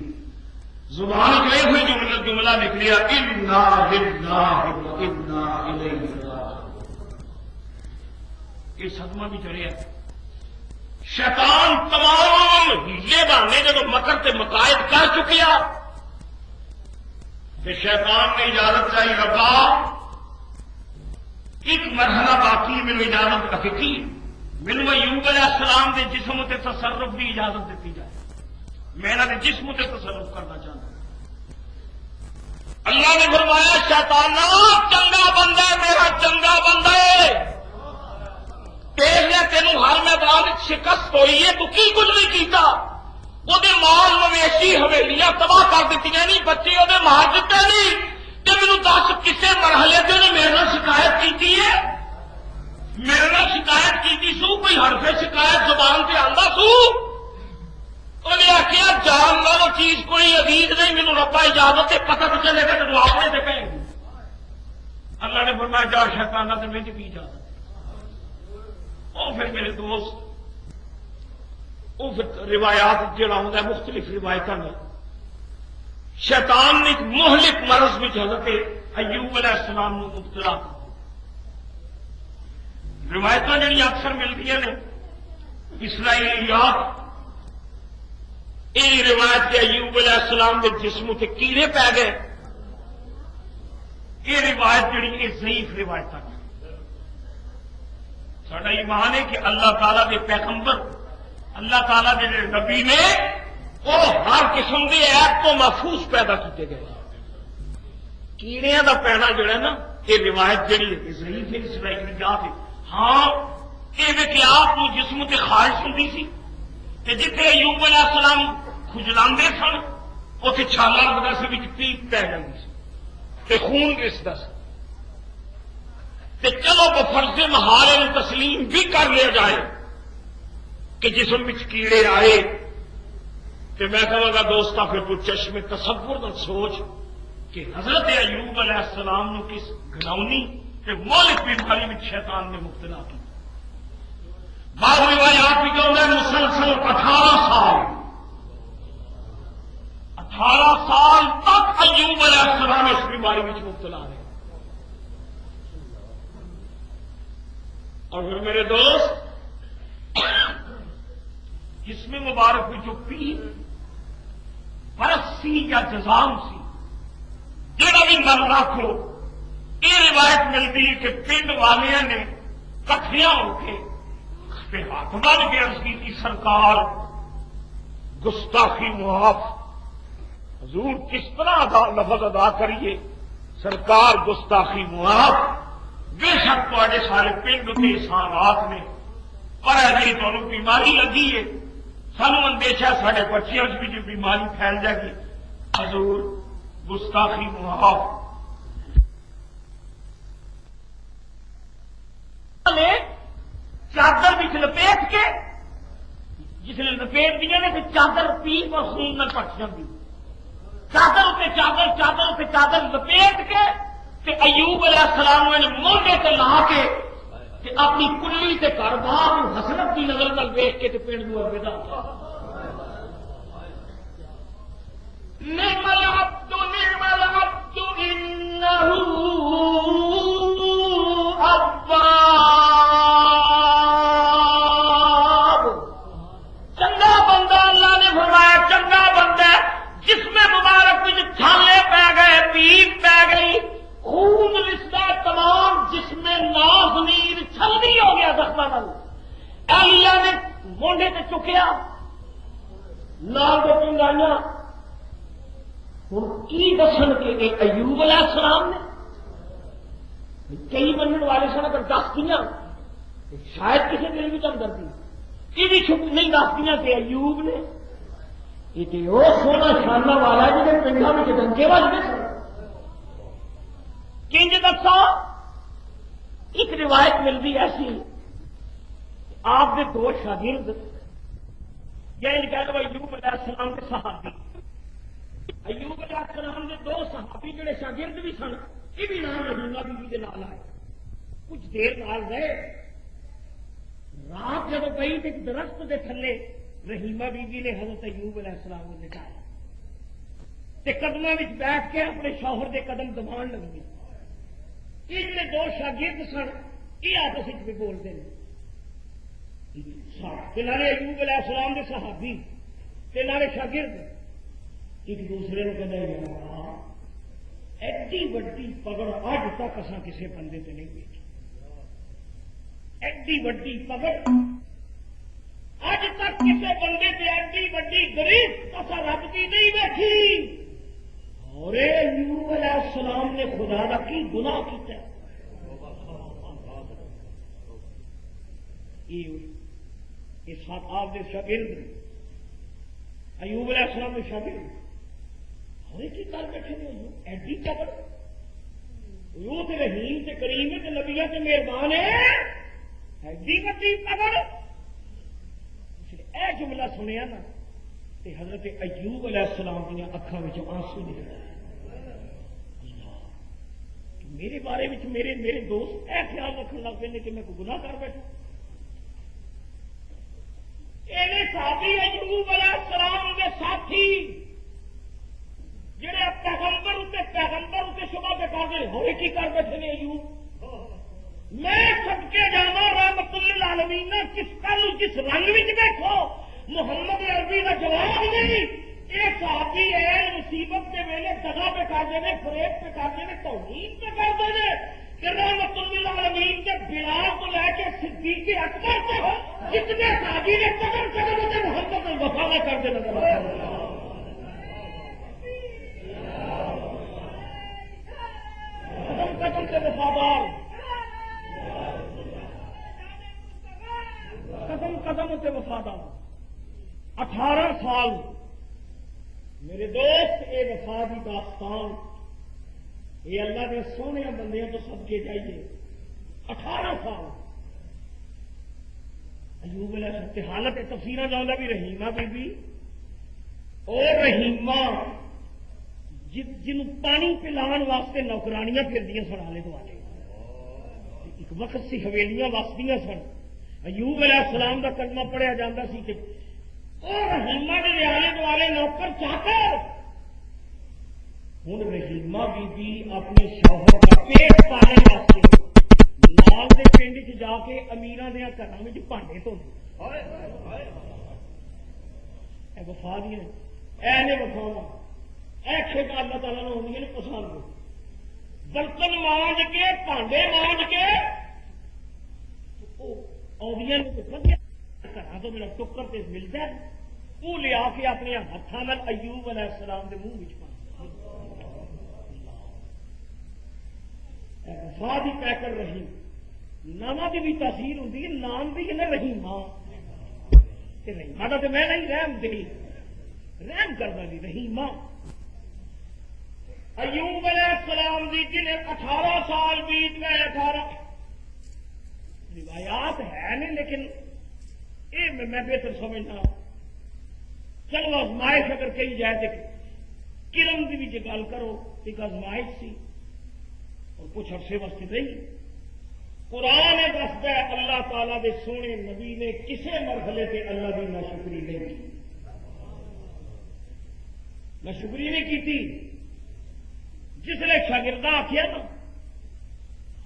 زبان گئے ہوئے جملہ نکلیا انا للہ و انا الیہ راجعون۔ یہ صدمہ بھی چڑھیا۔ شیطان تمام ہیلے بہانے جب مکر تے مقائد کر چکیا کہ شیطان نے اجازت چاہیے، ربا ایک مرحلہ باقی، میرے اجازت حقیقی، میرے ایوب علیہ السلام کے جسم تے تصرف کی اجازت دیتی جائے، میں انہوں نے جسم تے تصرف کرنا چاہتا۔ اللہ نے فرمایا شیطان چنگا بندہ ہے، میرا چنگا بندہ ہے، تینوں ہر میدان شکست ہوئی ہے، تو کی کچھ نہیں کیتا، وہ مال مویشی حویلیاں تباہ کر دیتی نہیں، بچے وہ مار دیتے نہیں، کہ میرے 10 کسے مرحلے سے نے میرے نال شکایت کی ہے، میرے نال شکایت کی سو، کوئی حرف شکایت زبان سے آتا سو، انہیں آخیا جان والو چیز کوئی عزیز نہیں، میرے ربا اجازت ہے، پتہ تو چلے گا تو آپ نے کہیں گے۔ اللہ نے فرمایا جا شیطانہ تو میں بھی اجازت۔ اور پھر میرے دوست وہ پھر روایات جڑا ہوں مختلف روایت میں شیطان نے ایک مہلک مرض میں حضرت ایوب علیہ السلام کو مبتلا کر۔ روایت جہاں اکثر ملتی ہیں اسرائیلیات، یہ روایت کے ایوب علیہ السلام کے جسم سے کیڑے پی گئے، یہ روایت جڑی یہ ضعیف روایت ہے۔ ساڈا ایمان ہے کہ اللہ تعالیٰ کے پیغمبر، اللہ تعالیٰ کے نبی نے وہ ہر قسم کے عیب تو محفوظ پیدا کیتے گئے۔ کیڑیاں کا پینا جڑا نا یہ روایت جڑی ہے ضعیف ہے، اسرائیلیات ہے۔ ہاں یہ آپ کو جسم سے خارش ہوتی سی، جتنے ایوب علیہ السلام کھجلاندے سن اتنے چھالا لگتا سی، پیپ پی جاتی سی، خون رسدا سی۔ چلو بفرض محال تسلیم بھی کر لیا جائے کہ جسم میں کیڑے آئے، تو میں کہوں گا دوستا پھر تو چشم تصور نہ سوچ کہ حضرت ایوب علیہ السلام نے کس گھناؤنی کہ مولک بیماری میں شیطان نے مبتلا کی۔ بعض روایات بھی کہوں گا مسلسل 18 سال تک ایوب علیہ السلام اس بیماری میں مبتلا رہے۔ اور پھر میرے دوست جس میں مبارک میں جو پیر برس سی یا جزام سی جہاں بھی من رکھو، یہ روایت ملتی کہ پنڈ والے نے کٹھیاں ہو کے ہاتھ بن کے عرض کی تھی سرکار گستاخی معاف، حضور کس طرح لفظ ادا کریے، سرکار گستاخی معاف، بے شک تے سارے پنڈ کے انسانات نے، پر اگر تمہیں بیماری لگی ہے، سانو اندیشہ سارے بچیاں بھی جو بیماری پھیل جائے گی، حضور گستاخی معاف. چادر بچ لپیٹ کے جس نے لپیٹ دیا نے پھر چادر پیٹ اور خون میں پٹ جاتی. چادر اتنے چادر چادر اتنے چادر لپیٹ کے تے ایوب علیہ السلام نے موڈے تے لا کے تے اپنی کلی تے گھر باہر حسرت کی نظر نال ویکھ کے تے پنڈ نوں الوداع کیا. نعم العبد انه اواب. چنگا بندہ اللہ نے فرمایا چنگا بندہ جس میں مبارک میں چھالے پی گئے پیپ پی گئی خون رشتہ تمام جس میں ناز نیر چھلنی ہو گیا زخمہ نال اہلیہ نے مونڈے تے چکیا نال دے پنگائیاں. ہوں کی دسن کہ ایوب علیہ السلام نے کئی منن والے سن اگر دس دیا شاید کسی دل بھی ہمدردی یہ بھی چھپ نہیں دس دیا کہ ایوب نے یہ تو وہ سونا شانہ والا جی پنڈا میں ڈنگے والے سن. کنج دسا ایک روایت ملتی ایسی آپ کے دو شاگرد یعنی کہہ لو ایوب علیہ السلام کے صحابی ایوب علیہ السلام کے دو صحابی جڑے شاگرد بھی سن یہ بھی نام رحیمہ بی بی کے نال آئے. کچھ دیر نال رہے رات جب پئی تو ایک درخت کے تھلے رحیمہ بی بی نے حضرت ایوب علیہ السلام کو لٹایا تے قدموں میں بیٹھ کے اپنے شوہر کے قدم دبان لگی. یہ جڑے دو شاگرد سن یہ آپس میں بولتے ہیں نالے ایوب علیہ السلام کے صحابی تے نالے شاگرد ایک دوسرے کو کہتے ہیں ایڈی وڈی پگڑ اج تک اصا کسی بندے تے نہیں دیکھی. ایڈی وڈی پگڑ اج تک کسی بندے تے ایڈی وڈی گریب اصا رب کی نہیں دیکھی. اور ایوب علیہ السلام نے خدا کا کی گناہ کیتا ہے. یہ ساتھ آپ کے شاگرد ایوب علیہ السلام کے شاگرد اور کی کر بیٹھے ایڈی قبر وہ تے رحیم تے کریم تے نبیہ تے مہربان ہے ایڈی وڈی قبر. اے جملہ سنیا نا تے حضرت ایوب علیہ السلام دیا اکھاں وچوں آنسو نکل آئے. میرے بارے میں میرے دوست اے خیال رکھنے لگ پے کہ میں کوئی گناہ کر بیٹھا. صحابی ایوب علیہ السلام کے ساتھی جڑے پیغمبر اتنے شبہ پہ کر دے ہوئے کی کر بیٹھے نے ایوب. میں سب کے جانا رحمت للعالمین کس کل جس رنگ میں دیکھو محمد عربی کا جواب نہیں. یہ صحابی ہے مصیبت کے ویلے دگا پہ کر دے فریب پہ کر دے توہین پہ کر دے رحمت للعالمین کے بلال کو لے کے صدیق اکبر سے جتنے صحابی نے قدم سے محمد الوفا نہ کر دے نظر قدم سے وفادار قدم سے وفادار 18 سال میرے دوست یہ وفا کی داستان یہ اللہ کے سونے بندیاں تو سب کے چاہیے. 18 سال ایوب علیہ السلام حالت تفسیر جانا بھی رحیمہ بی بی اور رحیمہ جن پانی پلان واسطے نوکرانیاں پھردیاں سن آلے دوالے ایک وقت سی حویلیاں واسطیاں سن. ایوب علیہ السلام کا کلمہ پڑھیا جاتا سی کہ اور رحیمہ کے آلے دوالے نوکر چاکر. ہوں رحیمہ بی بی اپنے شوہر کا پیٹ پالنے واسطے نال دے پنڈ چ جا کے امیراں دے گھراں وچ بھانڈے دھوندی. اے وفا دی اے نے وفاواں اے کھیڈاں اللہ تعالیٰ نے ہوندیاں نے پسند. برتن مانج کے بھانڈے مانج کے آدیاں گھراں تو میرا ٹکر تے ملتا ہے وہ لیا کے اپنے ہاتھوں نال ایوب علیہ السلام دے منہ وچ وفا دی پیکر رحیم ناما کی بھی تاثیر ہوتی ہے. نام بھی ہے نا رحیمہ رحیمہ کا تو میں نہیں رحم دل رحم کرنا بھی رحیمہ ایوب علیہ السلام دی جنہیں 18 سال بیت گئے 18 روایات ہے نہیں لیکن یہ میں بہتر سمجھنا چلو آزمائش اگر کہی جائے تو کرم کی بھی گل کرو ایک آزمائش سی اور کچھ عرصے واسطے رہی قرآن دستا ہے اللہ تعالیٰ دے سونے نبی نے کسے مرحلے پہ اللہ کی ناشکری نہیں کی ناشکری نہیں کی تھی جس نے شاگردہ آخیا نا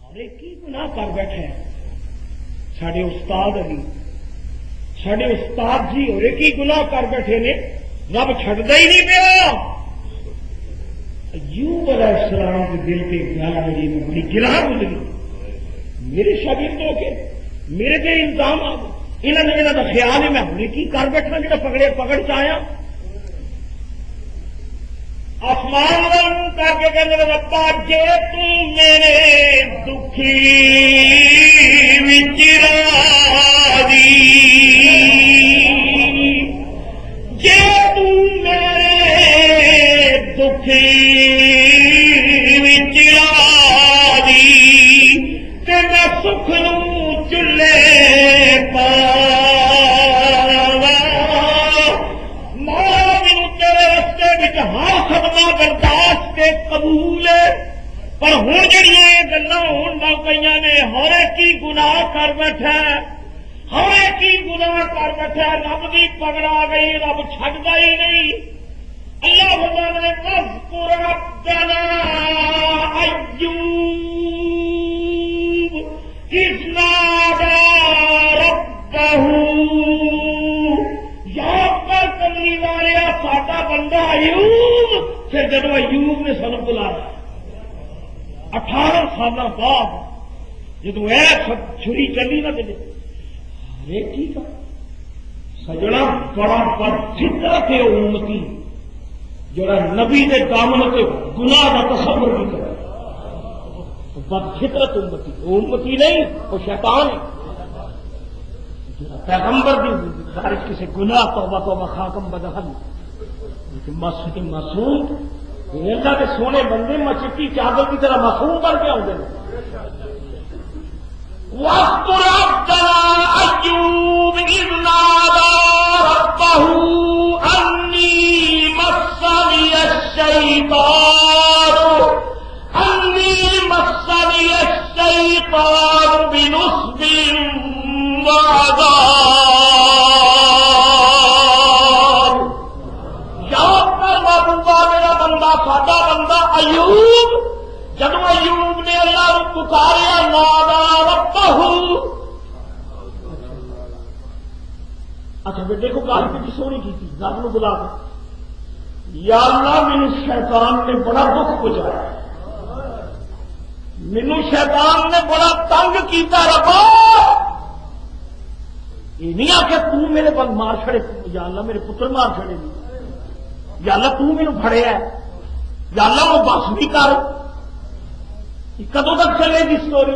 اور کی گناہ کر بیٹھے سڈے استاد علی سڈے استاد جی اور کی گناہ کر بیٹھے نے رب چھڈتا ہی نہیں پیا ایوب علیہ السلام کے دل کے گل میری میں بڑی گراہ گزری میرے شاگردوں کے میرے تے الزام آ گئے انہوں کا خیال ہے میں ہوں کی کر بیٹھا جا پکڑ چایا آسمان والوں کر کے کہنے ربا جے تم میرے دکھی وچ راضی جے تم میرے دکھی وچ راضی تے میں سکھ نوں چلے ہر خدمہ برداشت کے قبول پر ہوں جہاں گلا لگ گئی نے ہر کی گناہ کر بیٹھا ہر کی گناہ کر بیٹھا رب کی پکڑ آ گئی رب چھڈتا ہی نہیں اللہ بتا نے واذکر ربنا ایوب اذ نادى ربه کملی والے ساڈا بندہ ایوب پھر جب ایوب نے سن بلایا 18 سال بعد جدو چھری چلی نہ دے ٹھیک ہے سجنا بڑا پر فطرت ہے امتی جڑا نبی کے دامن سے گناہ کا تصور بھی کرے بد فطرت امتی نہیں وہ شیطان ہے پیغمبر بھی خارج کسی گناہ توبہ خاکم بدہن معصوم اللہ کے سونے بندے میں چٹی چادر کی طرح معصوم بن کے آتے ہیں واذکر ربنا ایوب اذ نادى ربه انی مسنی الشیطان بنصب وعذاب یاد کرنا بندہ میرا بندہ ساڈا بندہ ایوب جب ایوب نے اللہ کو پکاریا نادا ربہ اچھا بیٹے کو گل کی سونی کی تھی رب نو بلا کے یا اللہ مینو شیطان نے بڑا دکھ پہنچایا مینو شیطان نے بڑا تنگ کیتا ربا یہ نہیں آ کہ تم میرے بل مار چھڑے یا اللہ میرے پتر مار چھڑے یا اللہ تم میرے پھڑیا یا اللہ وہ بس بھی کر کدوں تک چلے گی اسٹوری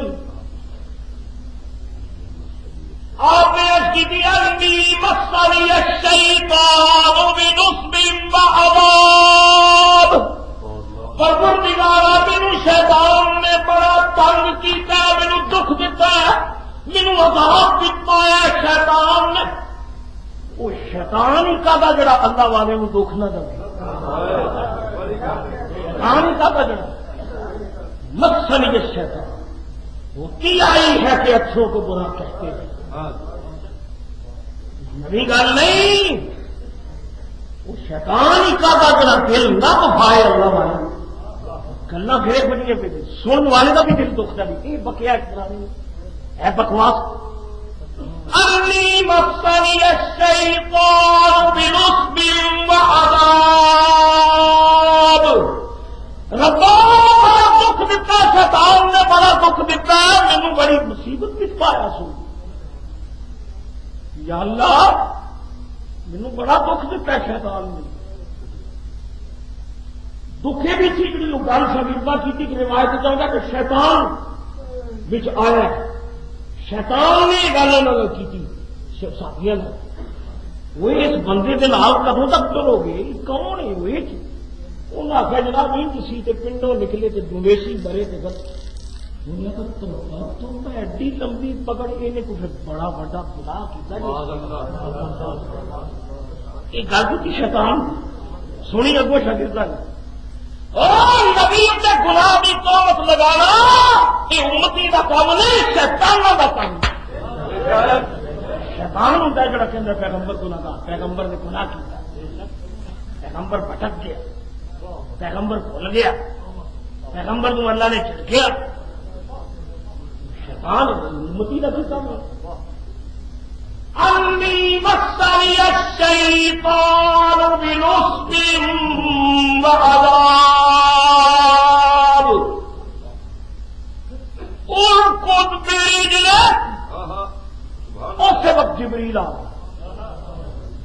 آپ نے عرض کی تھی انی مسنی الشیطان بنصب وعذاب پروردگارا مینوں شیطان نے بڑا تنگ کیتا مینوں دکھ دیتا ہے مینوں عذاب دیتا ہے شیطان نے وہ شیطان ہی کا جڑا اللہ والے نوں دکھ نہ دے شیطان ہی کا جڑا مسنی الشیطان ہوتی آئی ہے کہ اچھوں کو برا کہتے ہیں نئی گل نہیں وہ شیطان ہی کا جڑا دل نہ بھائے اللہ والے گلا گھرے بڑی پہ سننے والے کا بھی دل دکھتا نہیں یہ بکیا اس طرح نہیں ہے بکواس انی مسنی الشیطان بنصب وعذاب ربا بڑا دکھ دیتا شیطان نے بڑا دکھ دیتا مینوں بڑی مصیبت وچ پایا سو یا اللہ مینوں بڑا دکھ دیتا شیطان نے دکھے بھی تھی کہ گل شاگردہ کی کہ روایت چاہتا کہ شیطان بچ آیا شیطان نے گل کی ساتھیاں وہ اس بندے کے نال کدوں تک چلو گے کون ہے وہ انہوں نے آخیا جناب انج سی تے پنڈوں نکلے تے مویشی مرے تے گل دنیا کا تو میں ایڈی لمبی پکڑ انہیں کچھ بڑا بڑا گناہ کیتا یہ گل کی شیطان سنی اگو شاگرداں نبی تے گناہ کی تہمت لگانا یہ امتی کا کام نہیں شیطاناں دا کام شیطان ہوتا ہے جڑا کہندا پیغمبر گناہ کا پیغمبر نے گناہ کیتا پیغمبر بھٹک گیا پیغمبر بھول گیا پیغمبر کو اللہ نے جھڑکیا شیطان امتی کا کام ہے انی مسنی الشیطان بنصب وعذاب ارکض برجلک اس وقت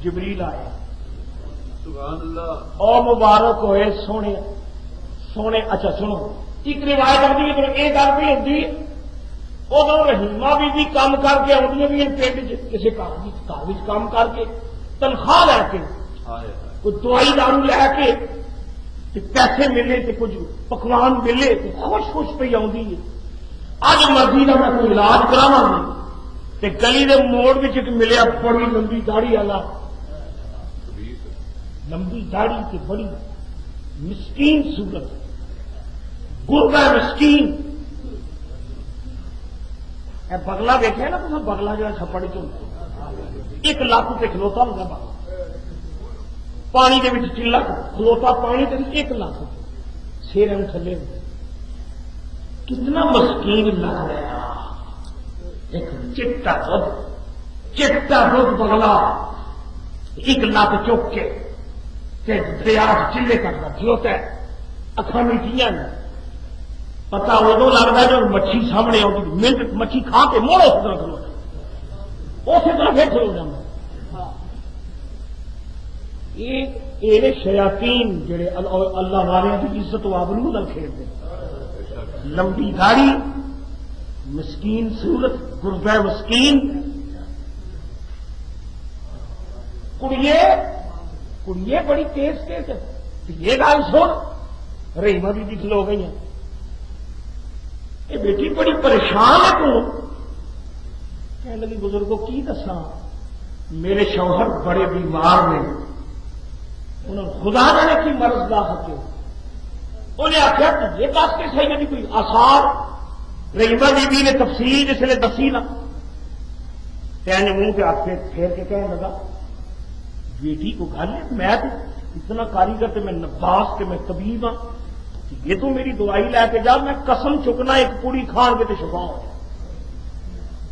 جبریل آئے اور مبارک ہوئے سونے سونے اچھا سنو ایک روایت آتی ہے یہ گل بھی ہوتی ادو رحیمہ بھی کام کر کے آدی بھی پنڈ کسی گھر کام کر کے تنخواہ لے کے کوئی دوائی دارو لے کے پیسے ملے تو کچھ پکوان ملے تو خوش خوش پہ آئی ہے اج مرضی کا میں کوئی علاج کراوا تے گلی دے موڑ میں ملیا بڑی لمبی داڑھی والا لمبی داڑھی تے بڑی مسکین صورت گرگا مسکین اے بگلا دیکھا نا تو بگلا جو چھپڑ ایک لاکھ تے کھلوتا ہوگا بگلا پانی دے وچ چلا کھلوتا پانی دے ایک لاکھ سیرے میں تھلے کتنا مسکین لگ رہا ایک چٹا دودھ بگلا ایک لاکھ چوک کے دریا چلے کرتا کھلوتا ہے اکھاں میٹھیاں پتا ادو لگتا ہے جب مچھی سامنے آتی منٹ مچھی کھا کے موڑ اس طرح کھلو اسی طرح پھر کھلو جانا یہ شیاطین جڑے اللہ والے کی عزت و آبرو نال کھیلتے لمبی داڑھی مسکین صورت گربہ مسکین کڑیے بڑی تیز تیز ہے یہ گل سن رحیمہ بھی کھلو گئی ہیں یہ بیٹی بڑی پریشان ہے تو کہنے لگی بزرگوں کی دساں میرے شوہر بڑے بیمار نے انہوں خدا جانے کی مرض لا سکے انہیں آخیا یہ دس کے صحیح نہیں کوئی آثار رحیمہ بی بی نے تفصیل جس نے دسی نا کہنے منہ پہ آپ پھیر کے کہنے لگا بیٹی کو گل ہے میں تو اتنا کاریگر کہ میں نباس کہ میں طبیب ہاں یہ تو میری دوائی لے کے جا میں قسم چکنا ایک پوڑی کھان کے تو شفا ہو جائے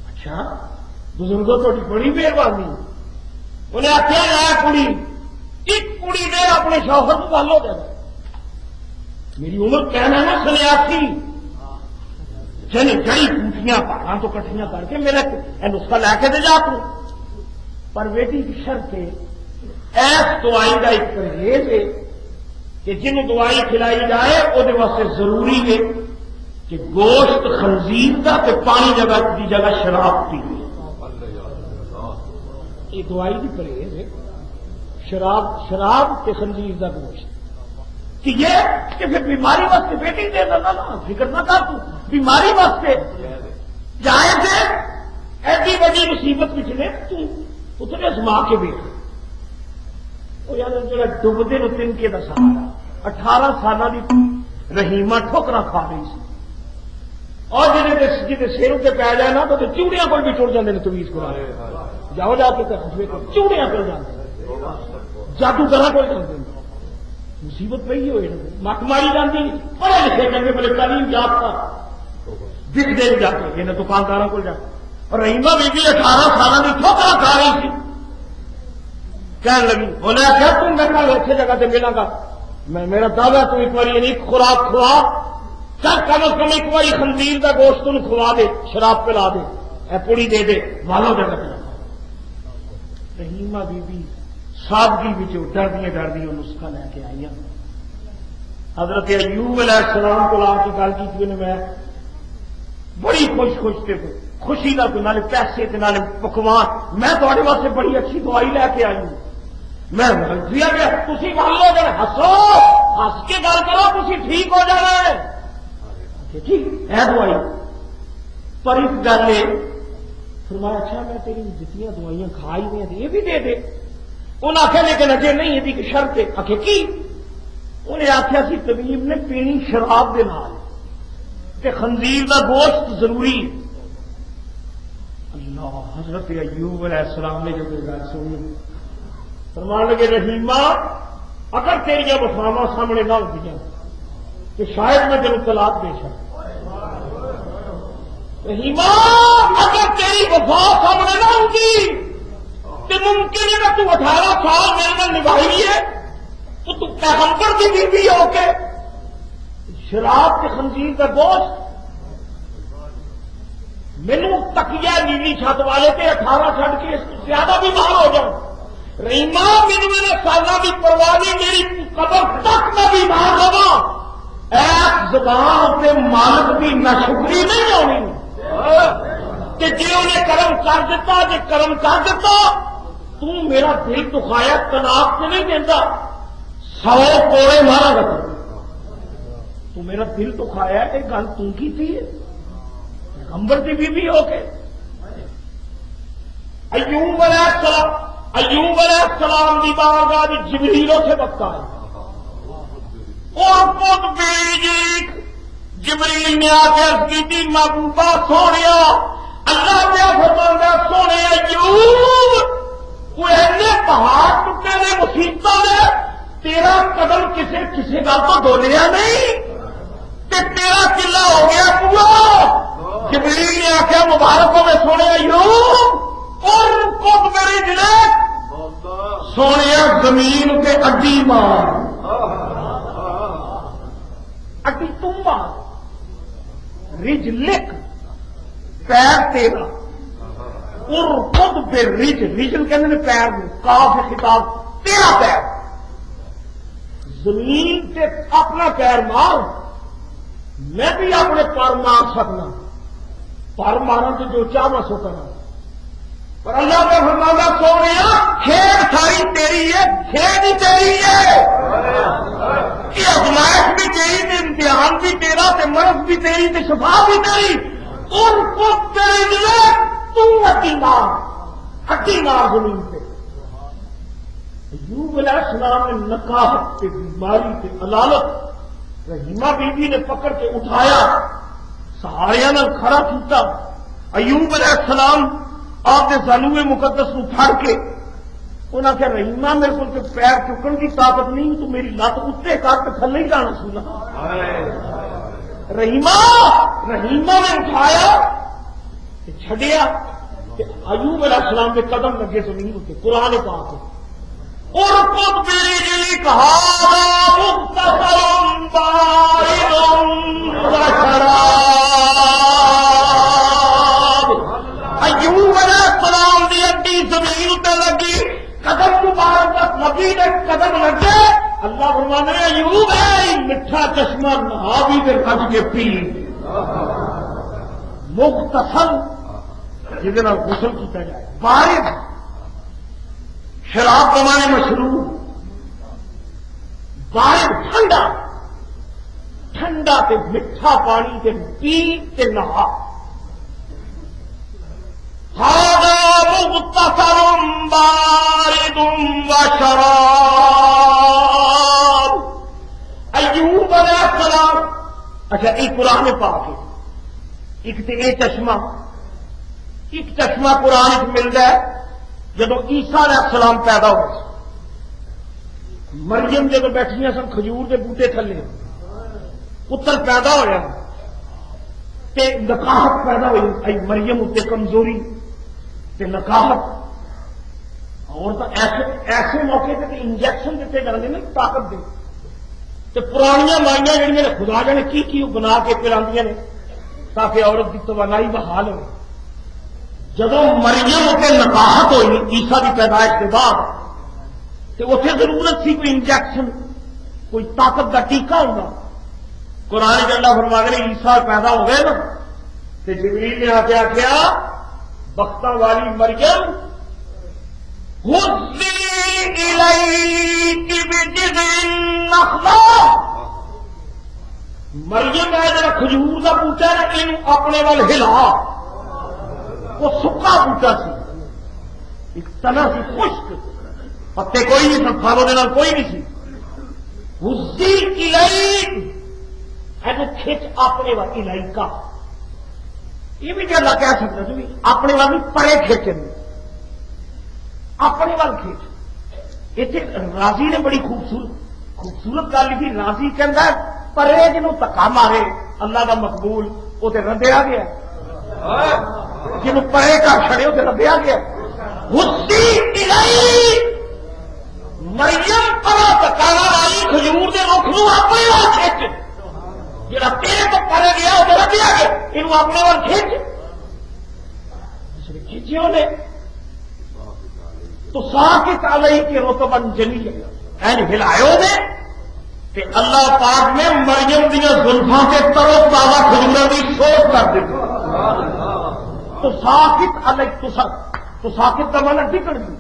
اچھا بزرگوں تو بڑی مہربانی انہیں آخیا ہے کڑی ایک کڑی دے اپنے شوہر کو گل ہو جائے میری عمر کہنا ہے نا سنیاسی جڑی پوٹیاں پہاڑوں تو کٹھیاں کر کے میرا نسخہ لے کے دے جا تو پر بیٹی کی شرط ہے ایس دوائی کا ایک پرہیز ہے کہ جن دوائی کھلائی جائے وہ واسطے ضروری ہے کہ گوشت خنزیر کا تے پانی جگہ کی جگہ شراب پی یہ دوائی کی پرہیز ہے شراب کے خنزیر کا گوشت کہ یہ کہ پھر بیماری واسطے بیٹی دے دینا نا فکر نہ کر تو بیماری واسطے جائے تھے ایسی بڑی مصیبت پچھلے اتنے ازما کے بیٹھ وہ یار جا ڈبتے نو تن کے دسا 18 سال کی رحیمہ ٹھوکرا کھا رہی سی اور جی سر اتنے پی جائے نا تو چوڑیاں کو بھی ٹر جاتے ہیں تویز کو جاؤ جا کے چوڑیاں کر جاتے جادوگر کو جاتے ہیں مصیبت پہ ہوئے مت ماری جاتی پڑھے لکھے چنگے بڑے تعلیم یافتہ دکھتے بھی جاتے ہیں دکانداروں کو جاتے اور رحیمہ بی بی 18 سال کی ٹھوکرا کھا رہی تھی کہنے لگی انہیں آخیا تم میرے نال اچھی جگہ سے ملا گا میں میرا دعوی تو ایک بار نہیں خوراک کھوا چل کم از کم ایک بار خنزیر کا گوشت تم کھوا دے شراب پلا دے اے پوڑی دے دے والوں جگہ پلا رحیمہ بی بی سادگی ڈردیاں نسخہ لے کے آئی حضرت ایوب علیہ السلام کو لا کی گل کی میں بڑی خوشی کا نالے پیسے کے نالے پکوان میں تھوڑے واسطے بڑی اچھی دوائی لے کے آئی ہوں میں تھی مان لو جب ہسو ہس کے گل کرو تھی ٹھیک ہو جانا ہے ٹھیک ہے دوائی پر اس گل نے فرمایا اچھا میں تیری جتنی دوائیاں کھا ہی رہے یہ بھی دے دے انہیں آخیا لیکن اجے نہیں یہ شرط ہے آخر کی انہیں آخیا سی طبیب نے پینی شراب دے نال تے خنزیر دا گوشت ضروری اللہ حضرت ایوب علیہ السلام نے جو گل سنی فرمان لگے رحیمہ اگر تیریاں وفاواں سامنے نہ ہوتی تو شاید میں تینوں طلاق دے سکتا رحیمہ اگر تیری وفا سامنے نہ ہوگی تو ممکن ہے کہ 18 سال میرے میں نبھائی ہے تو پیغمبر کی بیوی ہو کے شراب کے خنزیر کا گوشت مینو تکیا نیلی چھت والے تے 18 چھڈ کے اس کو زیادہ بیمار ہو جاؤں رحیمہ مینو میرے سالوں کی پرواہ نہیں میری قبر تک میں بیمار ہوا ایس زبان سے مالک کی ناشکری نہیں ہونی کہ جی انہیں کرم کر دیتا جی کرم کر دیتا تو میرا دل دکھایا تناب سے نہیں دیتا 100 کوڑے مارا گا تو میرا دل دکھایا یہ گل تو کی تھی پیغمبر کی بیوی ہو کے ایوب علیہ السلام کی بارگاہ جبریل سے وقت آیا اور خود جبریل نے آ کے عرض کی محبوبہ سونے اللہ نے فرمایا سونے ایوب کوئی ایسے پہاڑ ٹوٹے نے مصیبت نے تیرا قدم کسی گل تو ڈولیا نہیں کہ تیرا قلعہ ہو گیا پورا جبریل نے آخیا مبارک ہو میں سونے ایوب اور خود میری جلے سونے زمین کے اڈی مار اڈی تم مار رج لکھ پیر تیرا اور خود پہ رجل کہتے پیر کاف خطاب تیرا پیر زمین سے اپنا پیر مار میں بھی اپنے پر مار سکنا پر مارا تو جو چاہنا سو کرنا پر اللہ کا فرمانا سونے کھیل ساری تیری ہے کھیل ہی تیری ہے یہ ازمائش بھی تیری تے امتحان بھی تیرا تے مرض بھی تیری تے شفا بھی تیری اور خود تیری دلے تو ہٹی مار زمین پہ ایوب علیہ السلام نے نکاحت کے بیماری کے علالت رحیمہ بیوی نے پکڑ کے اٹھایا سہاریا نے کھڑا کیتا ایوب علیہ السلام آپ نے زانوے مقدس کو پھاڑ کے انہوں نے کہا رحیمہ میرے کو پیر چکن کی طاقت نہیں تو میری لت اتنے کر کے تھلے ہی جانا سنا رحیمہ نے اٹھایا چھڈیا ایوب علیہ السلام کے قدم لگے زمین ہوتے قرآن پاک اور خود میری جلی کہا ایوب علیہ السلام دی اڈی زمین تے لگی قدم مبارک نبی نے قدم لگے اللہ فرمانے ایوب ہے میٹھا چشمہ نہا بھی دے رج کے پی مغتسل جس غسل کیا جائے بارد شراب کمانے مشروب بارد ٹھنڈا تے میٹھا پانی تے پی تے نہا هذا مغتسل بارد وشراب ایوب علیہ السلام اچھا ایک قرآن پاک ہے ایک تے یہ چشمہ ایک چشمہ قرآن ملتا ہے جب عیسیٰ علیہ السلام پیدا ہو مریم جب بیٹھیا سن کھجور کے بوٹے تھلے پتر پیدا ہوا تے نکاحت پیدا ہوئی مریم اتنے کمزوری تے نکاحت اور تو ایسے موقع پہ انجیکشن دیتے جاتے ہیں طاقت دے تے پرانیاں مائیاں جہاں خدا جانے کی بنا کے پلاندیاں نے تاکہ عورت کی توانائی بحال ہو جب مریم اتنے نکاحت ہوئی عیسیٰ کی پیدائش کے بعد تو اتنے ضرورت تھی کوئی انجیکشن کوئی طاقت کا ٹیکہ ہوگا قرآن جنڈا فرما کے عیسیٰ پیدا ہو گئے نا تو جبریل نے آ کے آخیا بختہ والی مریم مریم ہے جا کھجور کا بوٹا ہے نا، یہ اپنے وال ہلا، وہ سکا بوٹا سی، ایک تنا سی خشک، پتے کوئی نہیں سن، پھل وہ کوئی نہیں سی، حزی الیک ہے کھچ اپنے وال الیک کا، یہ بھی اللہ کہہ سکتا سی اپنے وال پرے کھچ، اپنے وال کھچ۔ اتنے راضی نے بڑی خوبصورت گل لکھی، راضی کہندا پرے جنوں دھکا مارے اللہ کا مقبول وہ تو رندیا گیا، جنوں پرے کر چھڑے وہ تو رندیا گیا۔ مریم پرا دھکا نہ لائی کھجور کے رخ نو اپنے وال کھچ، جڑا تیرے تو پرے گیا وہ تو رندیا گیا، یہ اپنے وال کھچ، کھچیوں نے تو ساکت علیہ کے رتبن جلی ہلایو نے کہ اللہ پاک نے مریم دیا زلفاں سے ترو تازہ کھجوروں کی سوچ کر دی، تو ساکت علیہ تو ساکت کا مانا ٹکڑ دی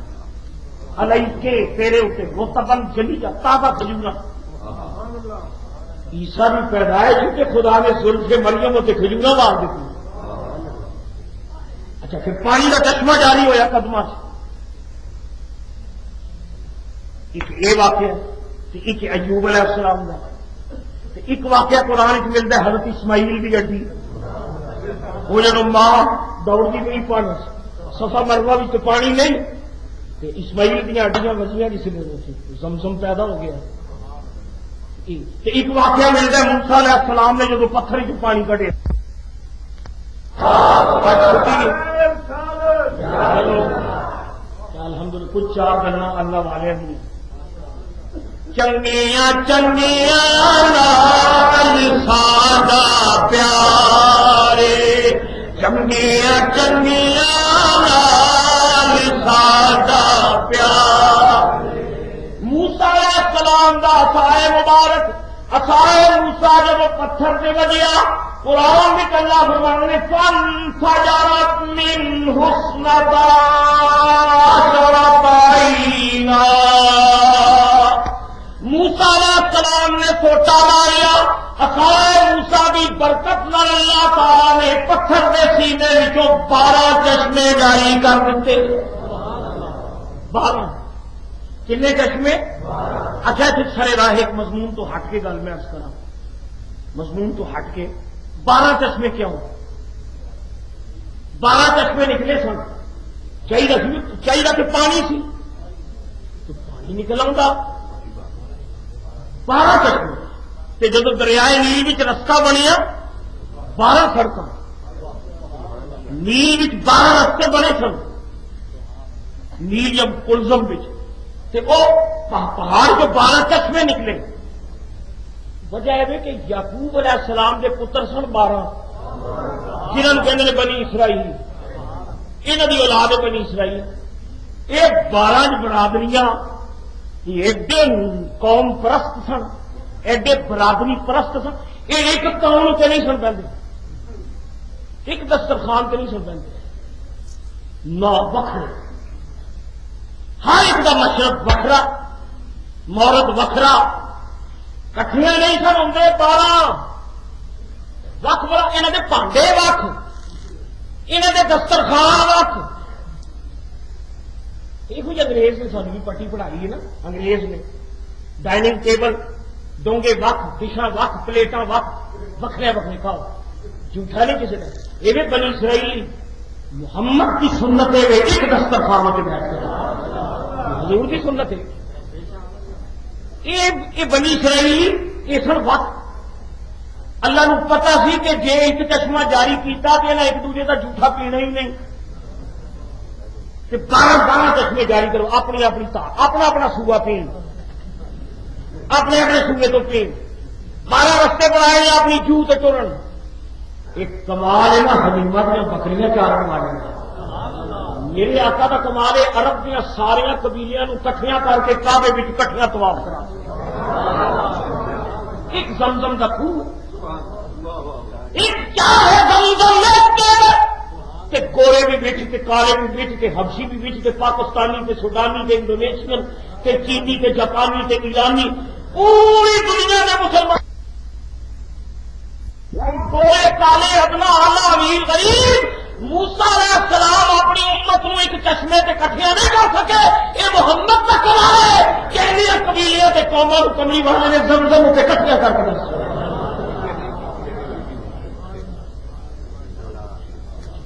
علیہ کے تیرے اتنے رتبن جلی جا تازہ کھجورا۔ عیسیٰ بھی پیدا ہے کیونکہ خدا نے زلف سے مریم اتنے کھجورا مار دیتی۔ اچھا پھر پانی کا چشمہ جاری ہوا قدمہ سے، ایک یہ واقعہ ایک ایوب علیہ السلام کا، ایک واقعہ قرآن چ ملتا ہے حضرت اسماعیل کی گڈی، وہ جب ماں دوڑتی گئی پانی صفا مروہ بھی تو پانی نہیں، تو اسماعیل دیا ہڈیاں وجیاں جس نے زمزم پیدا ہو گیا۔ ایک واقعہ ملتا ہے موسیٰ علیہ السلام نے جب پتھر چ پانی کڈیا، الحمدللہ کچھ چار گلا اللہ والے بھی چنگیاں چنگیاں نال ساڈا پیارے، چنگیاں چنگیاں نال ساڈا پیار۔ موسیٰ علیہ السلام دا عصائے مبارک، عصائے موسیٰ جب پتھر سے وجیا، قرآن میں اللہ فرمانے نے فانفجرت منہ اثنتا عشرۃ عینا، موسیٰ علیہ السلام نے سوٹا ماریا، عصائے موسیٰ کی برکت نال اللہ تعالی نے پتھر کے سینے وچوں 12 چشمے جاری کر دیتے۔ 12 کنے چشمے؟ اچھا سرے راہ ایک مضمون تو ہٹ کے گل میں عرض کرا، مضمون تو ہٹ کے 12 چشمے کیوں؟ 12 چشمے نکلے سن، چاہیے کہ پانی سی تو پانی نکل آؤں، 12 چشمے، تے جب دریائے نیل وچ رستہ بنیا 12 سڑکاں، نیل وچ 12 رستے بنے سن، نیل جب کلزم وچ تے وہ پہاڑ جو 12 چشمے نکلے، وجہ ہے کہ یعقوب علیہ السلام کے پتر سن 12 جنہوں کہتے ہیں بنی اسرائیل، انہوں کی اولاد بنی اسرائیل، یہ 12 برادریاں ایڈے قوم پرست سن، ایڈے برادری پرست سن، یہ ایک قوم سے نہیں سن پہنتے، ایک دسترخوان سے نہیں سن پہنتے، نہ وکھرے، ہر ایک کا مشرب وکھرا، مورد وکھرا، کٹھیاں نہیں سن ہوں 12 وکھ بڑا، یہاں کے پانڈے وکھ، یہاں کے دسترخوان وکھ۔ یہ کچھ انگریز نے سانو بھی پٹی پڑھائی ہے نا، انگریز نے ڈائننگ ٹیبل ڈونگے وکھ، ڈشاں وکھ، پلیٹاں وکھ، وکھرے وکھرے کھاؤ، جھوٹا نہیں کسی نے، یہ بھی بنی اسرائیل محمد کی سنت ہے، ایک دسترخوان کے بیٹھ کر حضور کی سنت ہے، یہ بنی اسرائیل یہ سن وقت اللہ نو پتا سی کہ جے ایک چشمہ جاری کیتا تو انہیں ایک دوسرے کا جھوٹا پینا ہی نہیں، 12 چشمے جاری کرو، اپنی اپنی اپنا اپنا سوا پین، اپنے اپنے سوے تو پین، 12 رستے بنائے اپنی جو تے چورن، ایک کمال ہے نا حلیمہ دیا بکریاں چارن والے، میرے آقا کا کمال ہے عرب دیا ساریا قبیلیاں کٹھیاں کر کے کعبے وچ کٹھیاں طواف کرا، ایک زمزم کا خوہ، ایک کیا ہے زمزم تے گورے بھی بچ تے کالے بھی بچ تے حبشی بھی بچ تے پاکستانی تے سوڈانی تے انڈونیشین تے چینی تے جاپانی تے ایرانی پوری دنیا کے مسلمان گورے کالے ادنا آلہ امیر غریب موسیٰ علیہ السلام اپنی امت کو ایک چشمے تے کٹھیاں نہیں کر سکے. یہ محمد کا کمال ہے کہ انہیں قبیلیاں تے قوموں کو کملی والے نے زمزم تے کٹھیاں کر کے دسیا.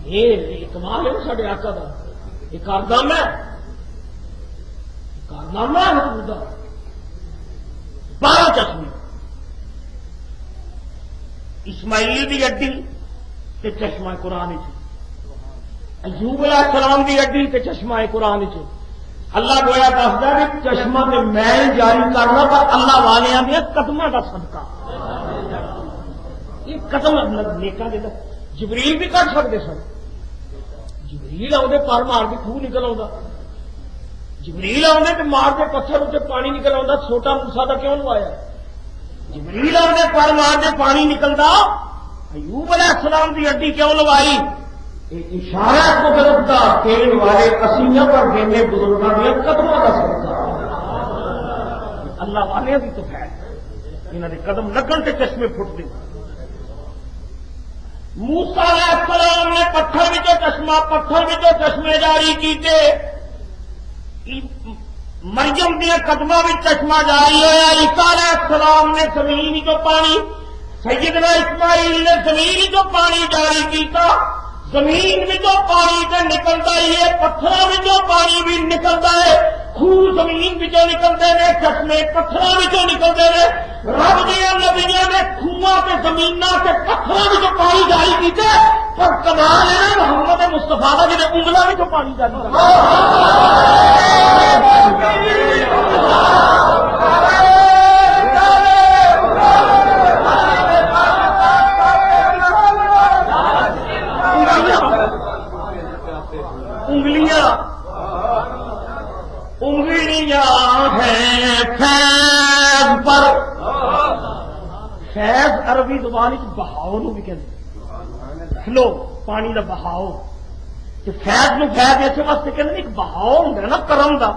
یہ کمال ہے سارے آقا کا. یہ کارنامہ ہے حضور دا. 12 چشمے اسماعیل دی اڈی تے چشمہ قرآن چ, ایوب علیہ السلام دی اڈی تے چشمہ قرآن چ. اللہ گویا دسدا کہ چشمہ تے میں جاری کرنا پر اللہ والیاں دے قدماں دا صدقہ. یہ قدم نیکاں دے جبریل بھی کر سکتے سن. جبریل آدھے پر مار کے خوہ نکل آتا. جبریل آدھے تو مار کے پتھر اتنے پانی نکل آتا. چھوٹا موسیٰ کا کیوں لوایا؟ جبریل آدھے پر مار کے پانی نکلتا. ایوب علیہ السلام کی ہڈی کیوں لوائی؟ اشارہ کو گرفتا تیل والے اسیاں پر دینے بزرگوں دیا قدموں کا سکتا. اللہ والے بھی تو ہے انہوں نے قدم لگن کے چشمے پھٹ دے. موسیٰ علیہ السلام نے پتھر چشمے جاری کیتے. مریم دیا قدموں میں چشمہ جاری ہوا. عیسیٰ علیہ السلام نے زمین جو پانی, سیدنا اسماعیل نے زمین جو پانی جاری کیتا. زمین میں جو پانی سے نکلتا ہی ہے, پتھروں میں جو پانی بھی نکلتا ہے. خوہ زمین بچوں نکلتے ہیں, چشمے پتھروں بچوں نکلتے ہیں. رب دیا نبیاں نے خوہاں سے زمین سے پتھروں میں جو پانی جاری کیتے. پر کمال ہے محمد مصطفیٰ کا جنہیں انگلوں میں جو پانی جاری کیا. انگلیاں ہیں فیض پر. فیض عربی زبان بہاؤ نو بھی کہتے فلو, پانی کا بہاؤ. فیض نو فیض اس واسطے کہ ایک بہاؤ ہوتا ہے نا کرم کا,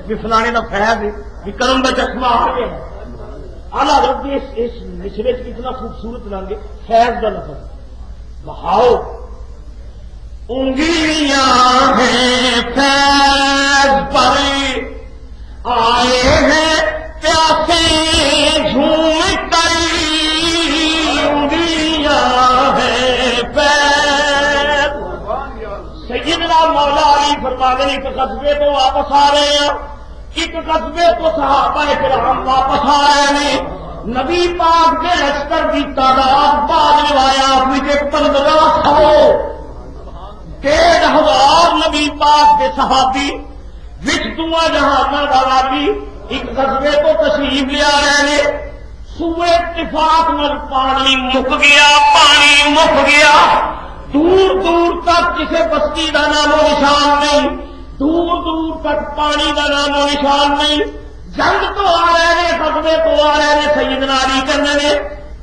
بھی فلانے کا فیض ہے, بھی کرم کا چشمہ آ گیا. آلہ رب اس مشرے کتنا خوبصورت رنگ ہے فیض کا لفظ بہاؤ. انگلیاں ہیں فیض پر آئے ہیں پیاسے جھوم کر. انگلیاں ہیں فیض. سیدنا مولا علی فرماتے ہیں ایک قصبے تو واپس آ رہے ہیں, ایک قصبے تو صحابہ کرام واپس آ رہے ہیں. نبی پاک کے لشکر کی تعداد بعض روایات میں 1500 1,500 نبی پاک کے صحابی وچ دعا جہاں والی ایک قصبے کو تشریف لیا رہے ہیں. سوئے اتفاق نال پانی مک گیا. دور دور تک کسی بستی کا نام و نشان نہیں, دور دور تک پانی کا نام و نشان نہیں. جنگ تو آ رہے ہیں, قصبے تو آ رہے ہیں. سیدنا علی کہنے نے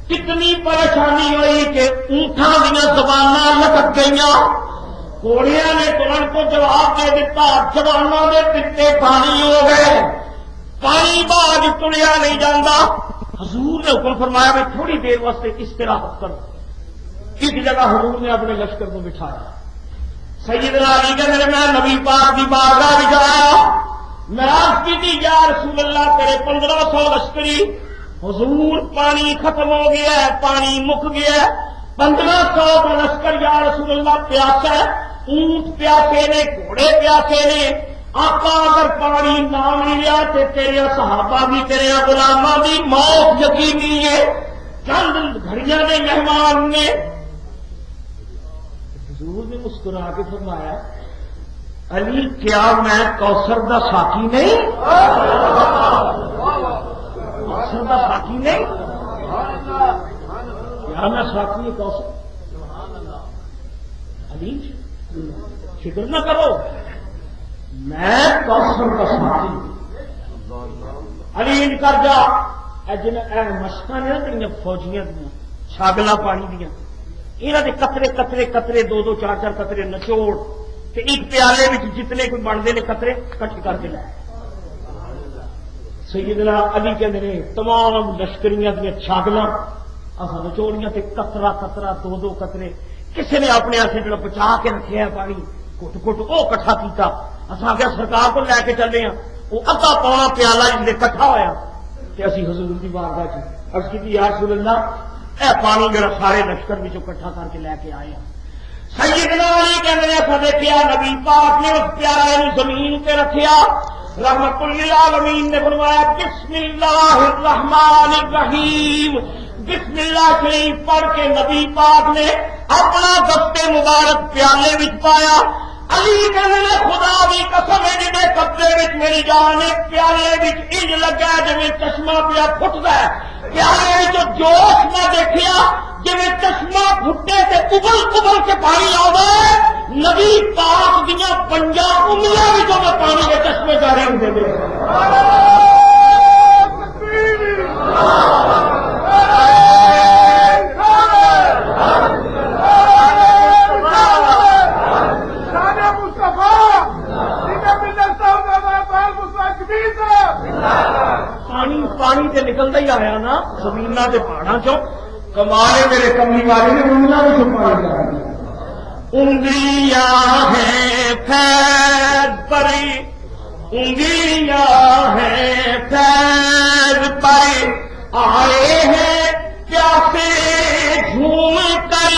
کتنی پریشانی ہوئی کہ اونٹاں دیا زباناں لٹک گئی. گوڑیاں نے ترنت کو جواب دے دیتا, جوانوں نے پیتے پانی ہو گئے. پانی باز تڑیا نہیں جانا. حضور نے حکم فرمایا میں تھوڑی دیر واسطے استراحت کروں. ایک جگہ حضور نے اپنے لشکر کو بٹھایا. سیدنا علی کہنے میں نبی پاک کی بارگاہ بھی جایا. میں عرض کی تھی یا رسول اللہ تیرے 1500 لشکری. حضور پانی ختم ہو گیا ہے, پانی مک گیا ہے. 1500 کا لشکر یا رسول اللہ پیاسا ہے. اونٹ پیاسے نے, گھوڑے پیاسے نے. آقا اگر پانی نہ ملیا تو تیرے صحابہ بھی تیرے غلاماں بھی موت یقینی ہے. چند گھڑیاں نے مہمان نے. حضور نے مسکرا کے فرمایا علی کیا میں کوثر دا ساقی نہیں؟ کوثر دا ساقی نہیں؟ کیا میں ساقی کوثر؟ علی فکر نہ کرو, میں کوثر کا ساقی. علی ان کر جا جن مشق نے نا فوجیاں دیا چھاگلا پانی دیا, یہاں کے قطرے قطرے قطرے 2-2 4-4 قطرے نچوڑ تے ایک پیالے میں جتنے کوئی بنتے ہیں قطرے کٹھ کر کے لائے. سیدنا علی کہتے ہیں تمام لشکریاں دیا چھاگل اصل نچوڑیاں تے قطرہ قطرہ دو دو قطرے کسی نے اپنے ہاتھ جو بچا کے رکھے ہے پانی کٹ کٹ وہ کٹھا کیتا اصل آگے سرکار کو لے کے چلے ہیں وہ ادھا پونا پیالہ جس کٹھا ہوا کہ اسی حضور کی بارگاہ عرض کی یا رسول اللہ اے پانی میرا سارے لشکر میں کٹھا کر کے لے کے آئے ہیں سیدنا علی کہتے ہیں ایسا دیکھا نبی پاک نے اس پیالے زمین پہ رکھیا رحمت للعالمین نے فرمایا بسم اللہ الرحمن الرحیم بسم اللہ شریف پڑھ کے نبی پاک نے اپنا دستے مبارک پیالے وچ پایا علی کہنے خدا دی قسم ہے جے قبضے وچ میری جان ہے پیالے وچ انج لگا جویں چشمہ پیا پھٹدا ہے پیالے وچ جوش نہ دیکھیا جویں چشمہ پھٹے تے ابل ابل کے پانی آوندا ہے نبی پاک دیاں پنجاں انگلیاں وچوں پانی کے چشمے جاری ہوندے نے پانی سے نکلتا ہی آیا نا زمین کے پہاڑوں چو کمالے میرے کملی والے نے انگلیاں پانی انگلیاں ہیں فیض پری انگلیاں ہیں فیض پری آئے ہیں پیاسے جھوم کر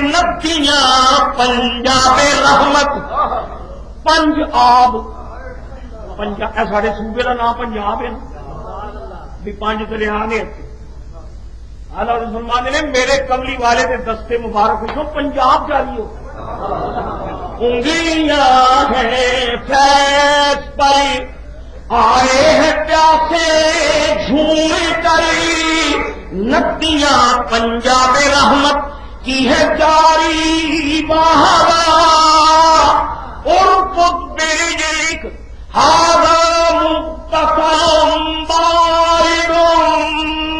ندیاں پنجاب رحمت پنجاب پنجاب سارے صوبے کا نام پنجاب ہے بھی پانچ دریا نے مسلمان نے میرے کملی والے کے دستے مبارک کو پنجاب جاری ہو انگلیاں ہیں فیض پر آئے ہیں پیاسے جھوم کر ندیاں پنجاب رحمت کی ہے جاری بہارا اور خود بیک ہارا مختصر بارد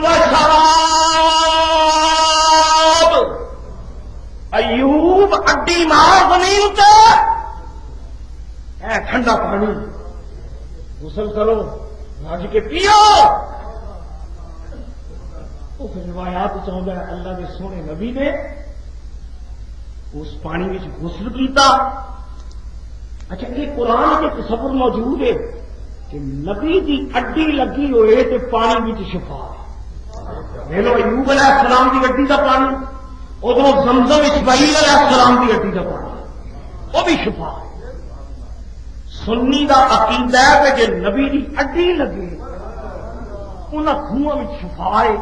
وشراب ایوب اڈی مار زمین تے اے ٹھنڈا پانی غسل کرو رج کے پیو وہ روایات چاہتا ہے اللہ کے سونے نبی نے اس پانی میں غسل کیتا اچھا یہ قرآن کے تصور موجود ہے کہ نبی کی اڈی لگی ہوئے تو پانی میں شفا ہے لو ایوب علیہ السلام کی اڈی کا پانی ادھر زمزم اسماعیل علیہ السلام کی اڈی کا پانی وہ بھی شفا ہے سنی کا عقیدہ ہے کہ جی نبی کی اڈی لگے انہوں خوہ میں شفا ہے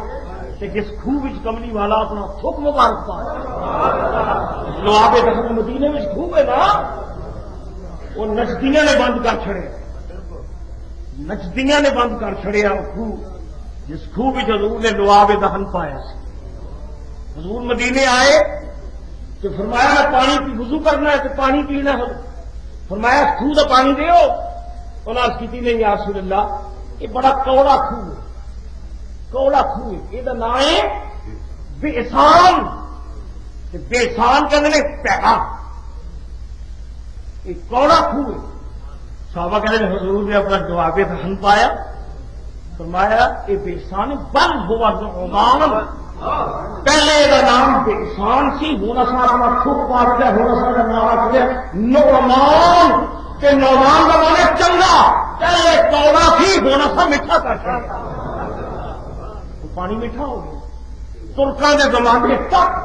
کہ جس خوہ کملی والا اپنا تھوک مبارک پائے لو آپ مدینے میں خوہ ہے نا وہ نچدیاں نے بند کر چھڑے نچدیاں نے بند کر چھڑیا خوہ جس خوہ بھی حضور نے لواب دہن پایا سی حضور مدینے آئے کہ فرمایا میں پانی کی وضو کرنا ہے تو پانی پینا ہے فرمایا خوہ کا پانی دیو انہوں نے کی نہیں یا رسول اللہ یہ بڑا کوڑا خوہ ہے کوڑا خوہ ہے یہ نام ہے بے احسان بے احسان کہتے پیغام ایک کوڑا خوہ ہے صحابہ کہتے ہیں حضور نے اپنا جواب دہن پایا فرمایا یہ بے احسان بل ہوا نعمان پہلے یہ نام بے احسان سی ہونا سارا خوب پاس ہے ہونا سارا نام نعمان کہ نعمان کا مانا چنگا پہلے کوڑا سی ہونا سا میٹھا کر پانی میٹھا ہو گیا ترکاں کے زمانے تک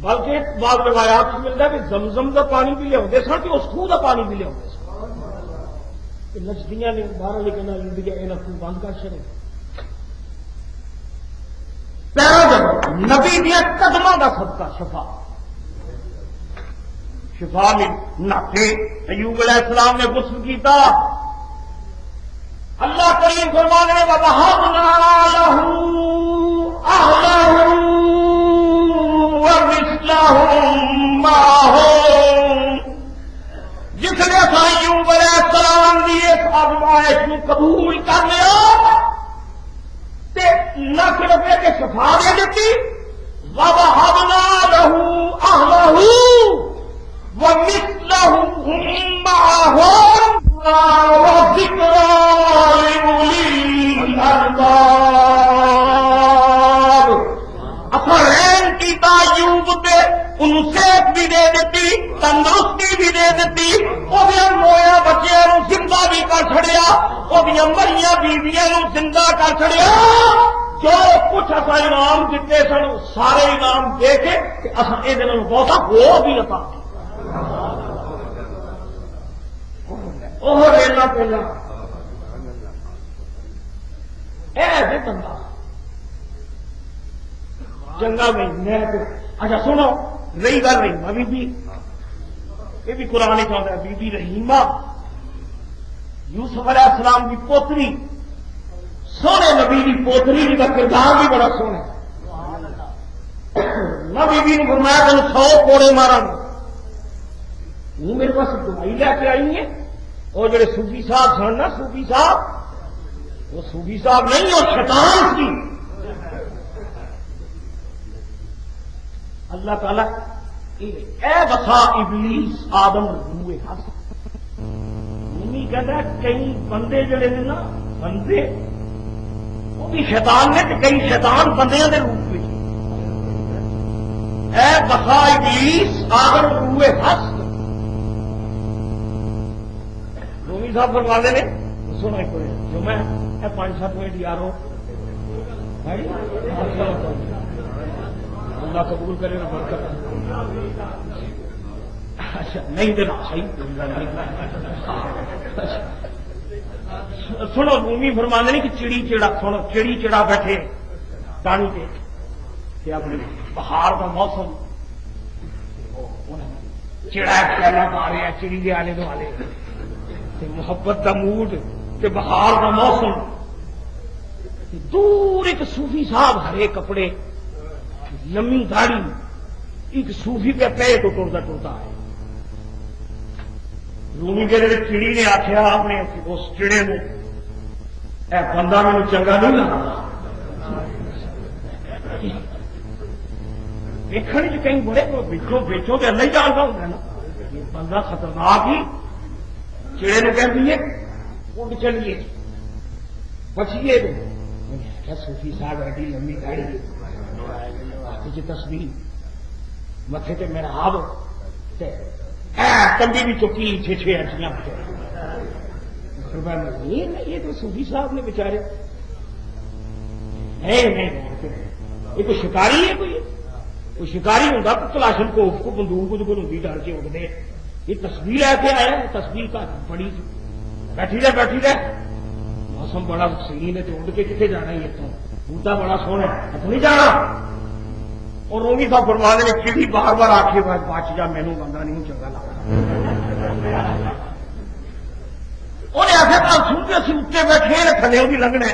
بلکہ بعض روایات سے ملتا ہے کہ زمزم کا پانی بھی لے سن کہ اس خوہ کا پانی بھی لے نچدیاں نے باہر لے کے انڈیا یہ خوہ بند کر چڑے نبی دیا قدموں کا صدقہ شفا شفا میں ناٹے ایوب علیہ السلام نے غسل کیتا اللہ کریم فرمانے میں وَوَهَبْنَا لَهُ أَهْلَهُ وَمِثْلَهُم مَّعَهُمْ جس نے ایوب علیہ السلام کی اس آزمائش کو قبول کر لیا نہ صرف یہ کہ شفا دے دیتی وَوَهَبْنَا لَهُ أَهْلَهُ وَمِثْلَهُم مَّعَهُمْ وَذِكْرَىٰ انہوں صحت بھی دے دیتی, تندرستی بھی دے دیتی, وہ مویا بچیاں زندہ بھی کر چھڑیا, وہ مریاں بیویاں زندہ کر چھڑیا. جو کچھ اصا انعام دیتے سن سارے انعام دے کے اصا یہ بہت ہو بھی عطا وہ لینا پہلا ایسے بندہ چنگا نہیں. اچھا سنو, رہی گل رحیمہ بی بی, یہ بھی قرآن چاہتا ہے بی بی رحیمہ یوسف علیہ السلام کی پوتری, سونے نبی کی پوتری جی کا کردار بھی بڑا سونا. نہ بی بی نے فرمایا تین 100 کوڑے مارا میرے پاس دوائی لے کے آئی ہے. اور جڑے صوفی صاحب سن نا, صوفی صاحب, وہ صوفی صاحب نہیں, وہ شیطان سی. اللہ تعالیٰ اے بسا ابلیس آدم روئے حق نہیں کہتا. کئی بندے جڑے نے نا, بندے وہ بھی شیطان نے, کئی شیطان بندیاں دے روپ میں. اے بسا ابلیس آدم روئے حق. رومی صاحب فرما دے نے, سنو ایک جو میں 5-7 منٹ یارو اللہ قبول کرے نا برکت. اچھا نہیں دینا صحیح. سنو رومی فرما دے کہ چڑی چڑا, سنو چڑی چڑا بیٹھے ٹانی کے کہ اپنے بہار کا موسم چڑا پہلا پا رہے ہیں, چڑی کے آلے دوالے محبت کا موڈ تے بہار کا موسم. دور ایک صوفی صاحب ہرے کپڑے لمبی داڑھی, ایک صوفی پہ پہ تو ٹرتا ٹرتا ہے. رومی کے چڑی نے آخیا اپنے اس چڑے کو, اے بندہ مجھے چنگا نہیں لگا. دیکھنے کہیں بڑے بیچو تو اللہ ہی جانتا ہوتا ہے نا, یہ بندہ خطرناک ہی. چڑے نے کہہ دیے اٹھ چلیے بچیے. صوفی صاحب ایڈی لمبی داڑھی جی تصویر متے تے میرا آب کمبی بھی چکی 6 انچیاں. یہ تو صوفی صاحب نے بےچارے یہ کوئی شکاری ہے, کوئی شکاری ہوتا کلاشن کوف کو بندوق کو ہوں ڈال کے اٹھ دے. یہ تصویر لے کے آیا, تصویر کا بڑی بیٹھی رہے موسم بڑا حسین ہے تو اڑ کے کتنے جانا ہی اتوں, بوٹا بڑا سونا اتوں نہیں جانا. اور رومی صاحب فرما نے چڑی بار بار آخے بچ جا, مینو بندہ نہیں چنگا لگتا. انہیں ایسے کل سن کے اسی اتنے بیٹھے تھلے وہ بھی لنگنا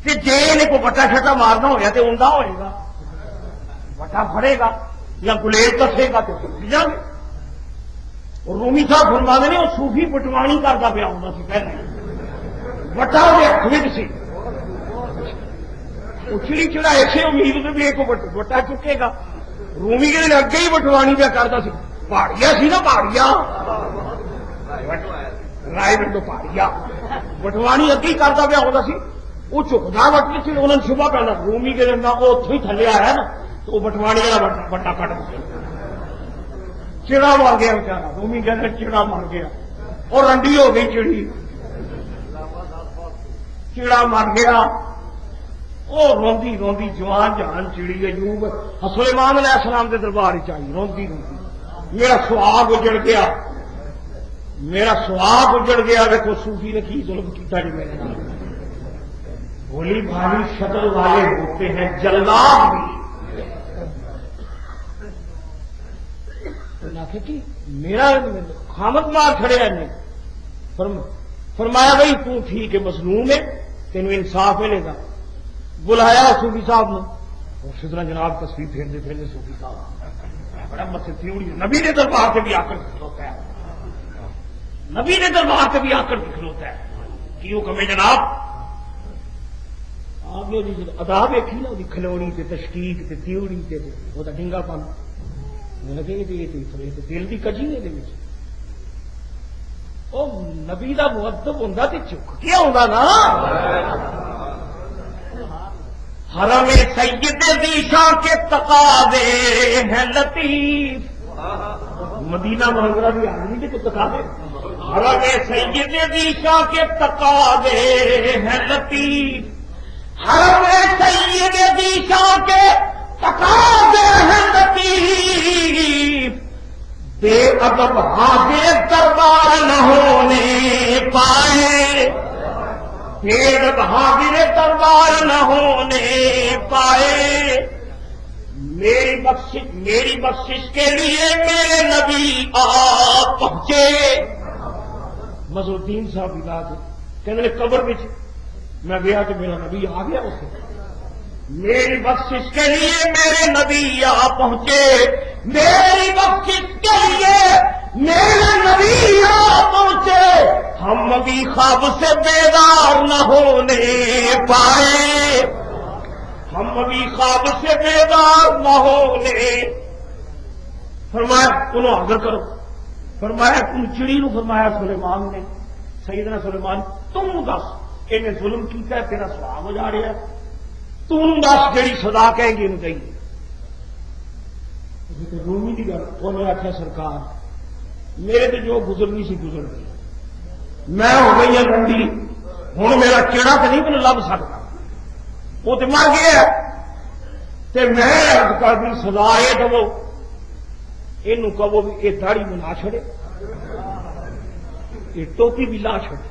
کہ جی انہیں کوئی بٹا چھٹا مارنا ہوا تو اوندا ہوئے گا, بٹا پھڑے گا یا گلیل کسے گا تو جائیں گے. اور رومی صاحب فرما نے وہ صوفی پٹوانی کرتا پیا ہوتا سی پہلے, بٹا وہ سی چڑی چڑا ایسے امید سے بھی ایک بٹا چکے گا. رومی کے دن اگے ہی بٹوانی پہ کرتا سی, پہاڑیا سی نا, پہاڑیا رائے پنڈو پہاڑیا بٹوانی اگے ہی کرتا پیا ہوتا سی. وہ چکتا بٹی سی, انہوں نے شبہ پہنا رومی کے دن وہ اتوں ہی تھلے آیا نا تو وہ بٹوانی والا بٹا کٹ دیا, چڑا مر گیا بچارا. رومی کہتے چڑا مر گیا اور رنڈی ہو گئی چڑی, چڑا مر گیا. وہ روندی روندی جوان جہان چڑی ایوب سلیمان علیہ السلام کے دربار چاہیے روندی روندی, میرا سہاگ اجڑ گیا, میرا سہاگ اجڑ گیا. دیکھو صوفی نے کی ظلم کیتا جی میرے نام. بولی بھاری شکل والے ہوتے ہیں جلاب بھی. میرا خامت مار کھڑے نے فرمایا بھائی تو ٹھیک ہے مظلوم ہے, تینوں انصاف ملے گا. بلایا صوفی صاحب نے, شدرا جناب تصویر پھیرتے صوفی صاحب بڑا مت تھیوڑی. نبی نے دربار سے بھی آ کر کھلوتا ہے, نبی نے دربار سے بھی آ کر کھلوتا ہے. کیوں کمے جناب آپ نے ادا ویکھی نا, وہ کھلوڑی تے تشکیق تے تھیوڑی تے وہ ڈنگا پن لگے دل کی کجی نے نبی کا مدب ہوں تو چک کے آ نا. حرم سید ذیشاں کے تقاضے ہیں لطیف. مدینہ منورہ بھی آدمی کے تقاضے. حرم سید ذیشاں کے تقاضے ہیں لطیف. حرم سید ذیشاں کے تقاضے ہیں لطیف. بے ادب حاضر دربار نہ ہونے پائے. بے ادب حاضر دربار نہ ہونے پائے. میری بخشش کے لیے میرے نبی آپ پہنچے. مظہر صاحب کی بات ہے کہ قبر میں میں گیا کہ میرا نبی آ گیا اس سے. میری بخشش کے لیے میرے نبی آ پہنچے. میری بخشش کے لیے میرے نبی آ پہنچے. ہم ابھی خواب سے بیدار نہ ہونے پائے. ہم ابھی خواب سے بیدار نہ ہونے. فرمایا انہوں حاضر کرو. فرمایا ان چڑی نو فرمایا سلیمان نے سیدنا سلیمان تم دس انہیں ظلم کیتا ہے تیرا سواب ہو جا رہا ہے تم دس جڑی سزا کہیں گی ان کہیں رومی کی گل انہیں آخیا سرکار میرے تو جو گزرنی سی گزر گئی. میں ہو گئی ہوں رنڈی. ہوں میرا کیڑا تو نہیں مجھے لب سکتا وہ تو مر گیا. میں کر دی سزا یہ دو یہ کہو بھی یہ داڑھی میں لا چھڑے یہ ٹوپی بھی لا چھڑے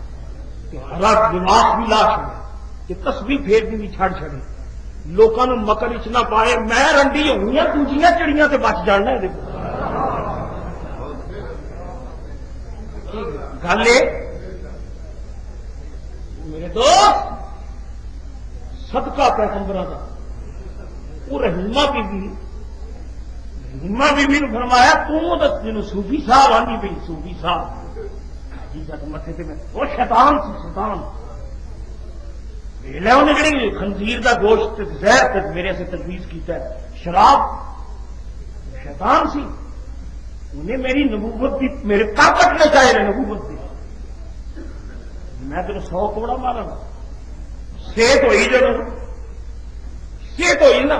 لباس بھی لا چھڑے کہ تسبیح پھیر بھی چھڑ چھڑے. لوگوں نے مکر چ نہ پائے. میں رنڈی ہوئی ہوں دوسری چڑیاں سے بچ جانا. گل میرے دوست صدقہ پیغمبر کا وہ رحیمہ بی نے فرمایا تین صوفی صاحب آنی پی صوفی صاحب متے پہ وہ شیطان سی شیطان انہیں جڑی خنزیر کا گوشت زہر تک میرے سے تجویز کیتا ہے شراب شیطان سی. انہیں میری نبوت کی میرے طاقت میں چاہے نبوت کی. میں تین 100 کوڑا مارا صحت ہوئی جب صحت ہوئی نا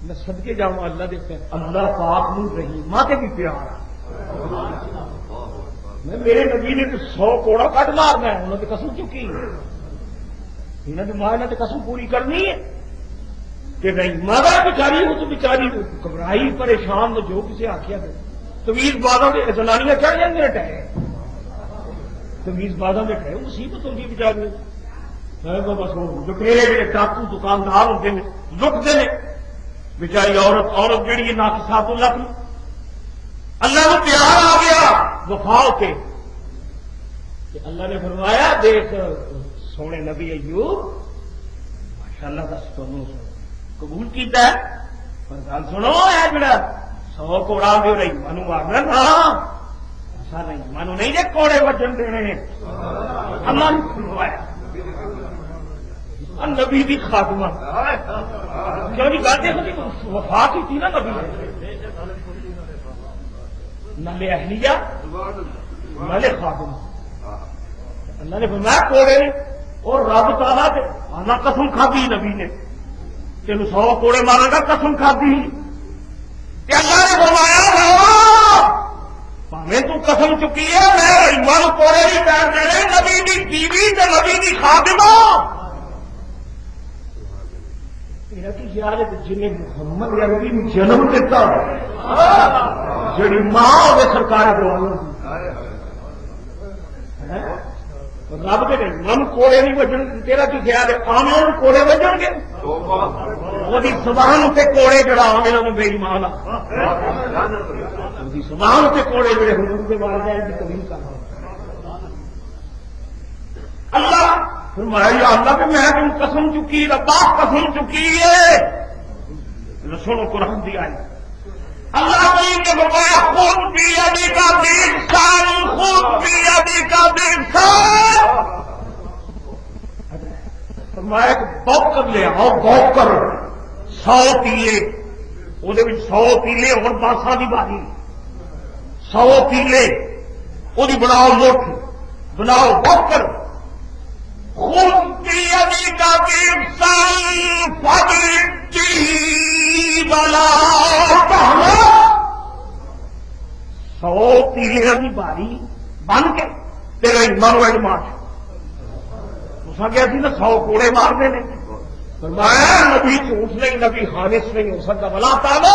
میں صدقے جاؤں اللہ دیکھتے اللہ پاک نو رحیمہ تے بھی پیار. میں میرے نبی نے 100 کوڑا کٹ مارنا ہے. انہوں نے قسم چکی انہوں نے ماں نے قسم پوری کرنی ہے کہ نہیں ماں بچاری وہ تو بچاری گھبرائی پریشان جو کسی آخیا گیا تمیز بادوں کے زنانیاں چڑھ جائیں گے ٹہرے تمیز بادوں کے ٹھہرے مصیبت ہوگی بچاری. بس لٹیرے جڑے ٹاپو دکاندار ہوتے ہیں لٹتے ہیں بچاری عورت جہی ناقصات لکھ اللہ کو پیار آ گیا وفا کے اللہ نے فرمایا دیکھ سونے نبی ایوب ماشاءاللہ کا قبول کیتا ہے پر گل سنو ہے جڑا 100 کوڑا دے رہی مانو مارنا نا ایسا نہیں مانو نہیں دے کوڑے وجن دینے اللہ نے فرمایا نبی دی خاتمہ کیوں نہیں گاتے وفا کی تھی نا نبی نلے اہلیہ نلے خاتمہ اللہ نے فرمایا کوڑے اور رب تعالیٰ کے آنا قسم کھادی نبی نے تین 100 کوڑے مارنے کا قسم کھادی. اللہ نے فرمایا میں تو قسم چکی ہے میں ایمان کوڑے نہیں پیر دینے نبی کی بیوی تے نبی کی خادمہ. میرا تو یاد ہے جنہیں محمد عربی نے جنم دیتا جڑی ماں ہوگی سرکار رب کے من کوڑے نہیں بجن تیرا کی خیال ہے آمے کوڑے بجن گے وہ زبان اتنے کوڑے جڑا آمے میری ماں زبان اتنے کوڑے جڑے حضور کے بارے جائیں کبھی کرنا اللہ فرمایا اللہ کہ میں تم قسم چکی ربا قسم چکی ہے سنو قرآن دی آئی اللہ نے فرمایا خود بھی ابھی کا دیکھ سال خود بھی ابھی کا دیکھ سال فرمایا کہ بوکر لے آؤ بوکر 100 پیلے وہ 100 پیلے اور باسا کی باری 100 پیلے وہ بناؤ مٹھ بناؤ بوکر خود ابھی کا سن پگڑی والا 100 تیلیاں کی باری بن کے تیرا ایمان مار تو گیا سی نا 100 کوڑے مارنے نے فرمایا نبی جھوٹ نہیں نبی خانس نہیں ہو سکتا بلا پاو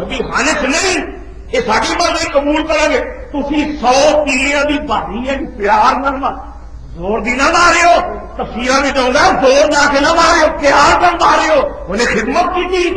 نبی خانس نہیں یہ ساری مرضی قبول کریں گے تھی 100 تیلیاں کی باری ہے پیار نہ زور دی نہ مارے تفصیل بھی دوں گا زور جا کے نہ مارے پیار نہ مارے انہیں خدمت کی تھی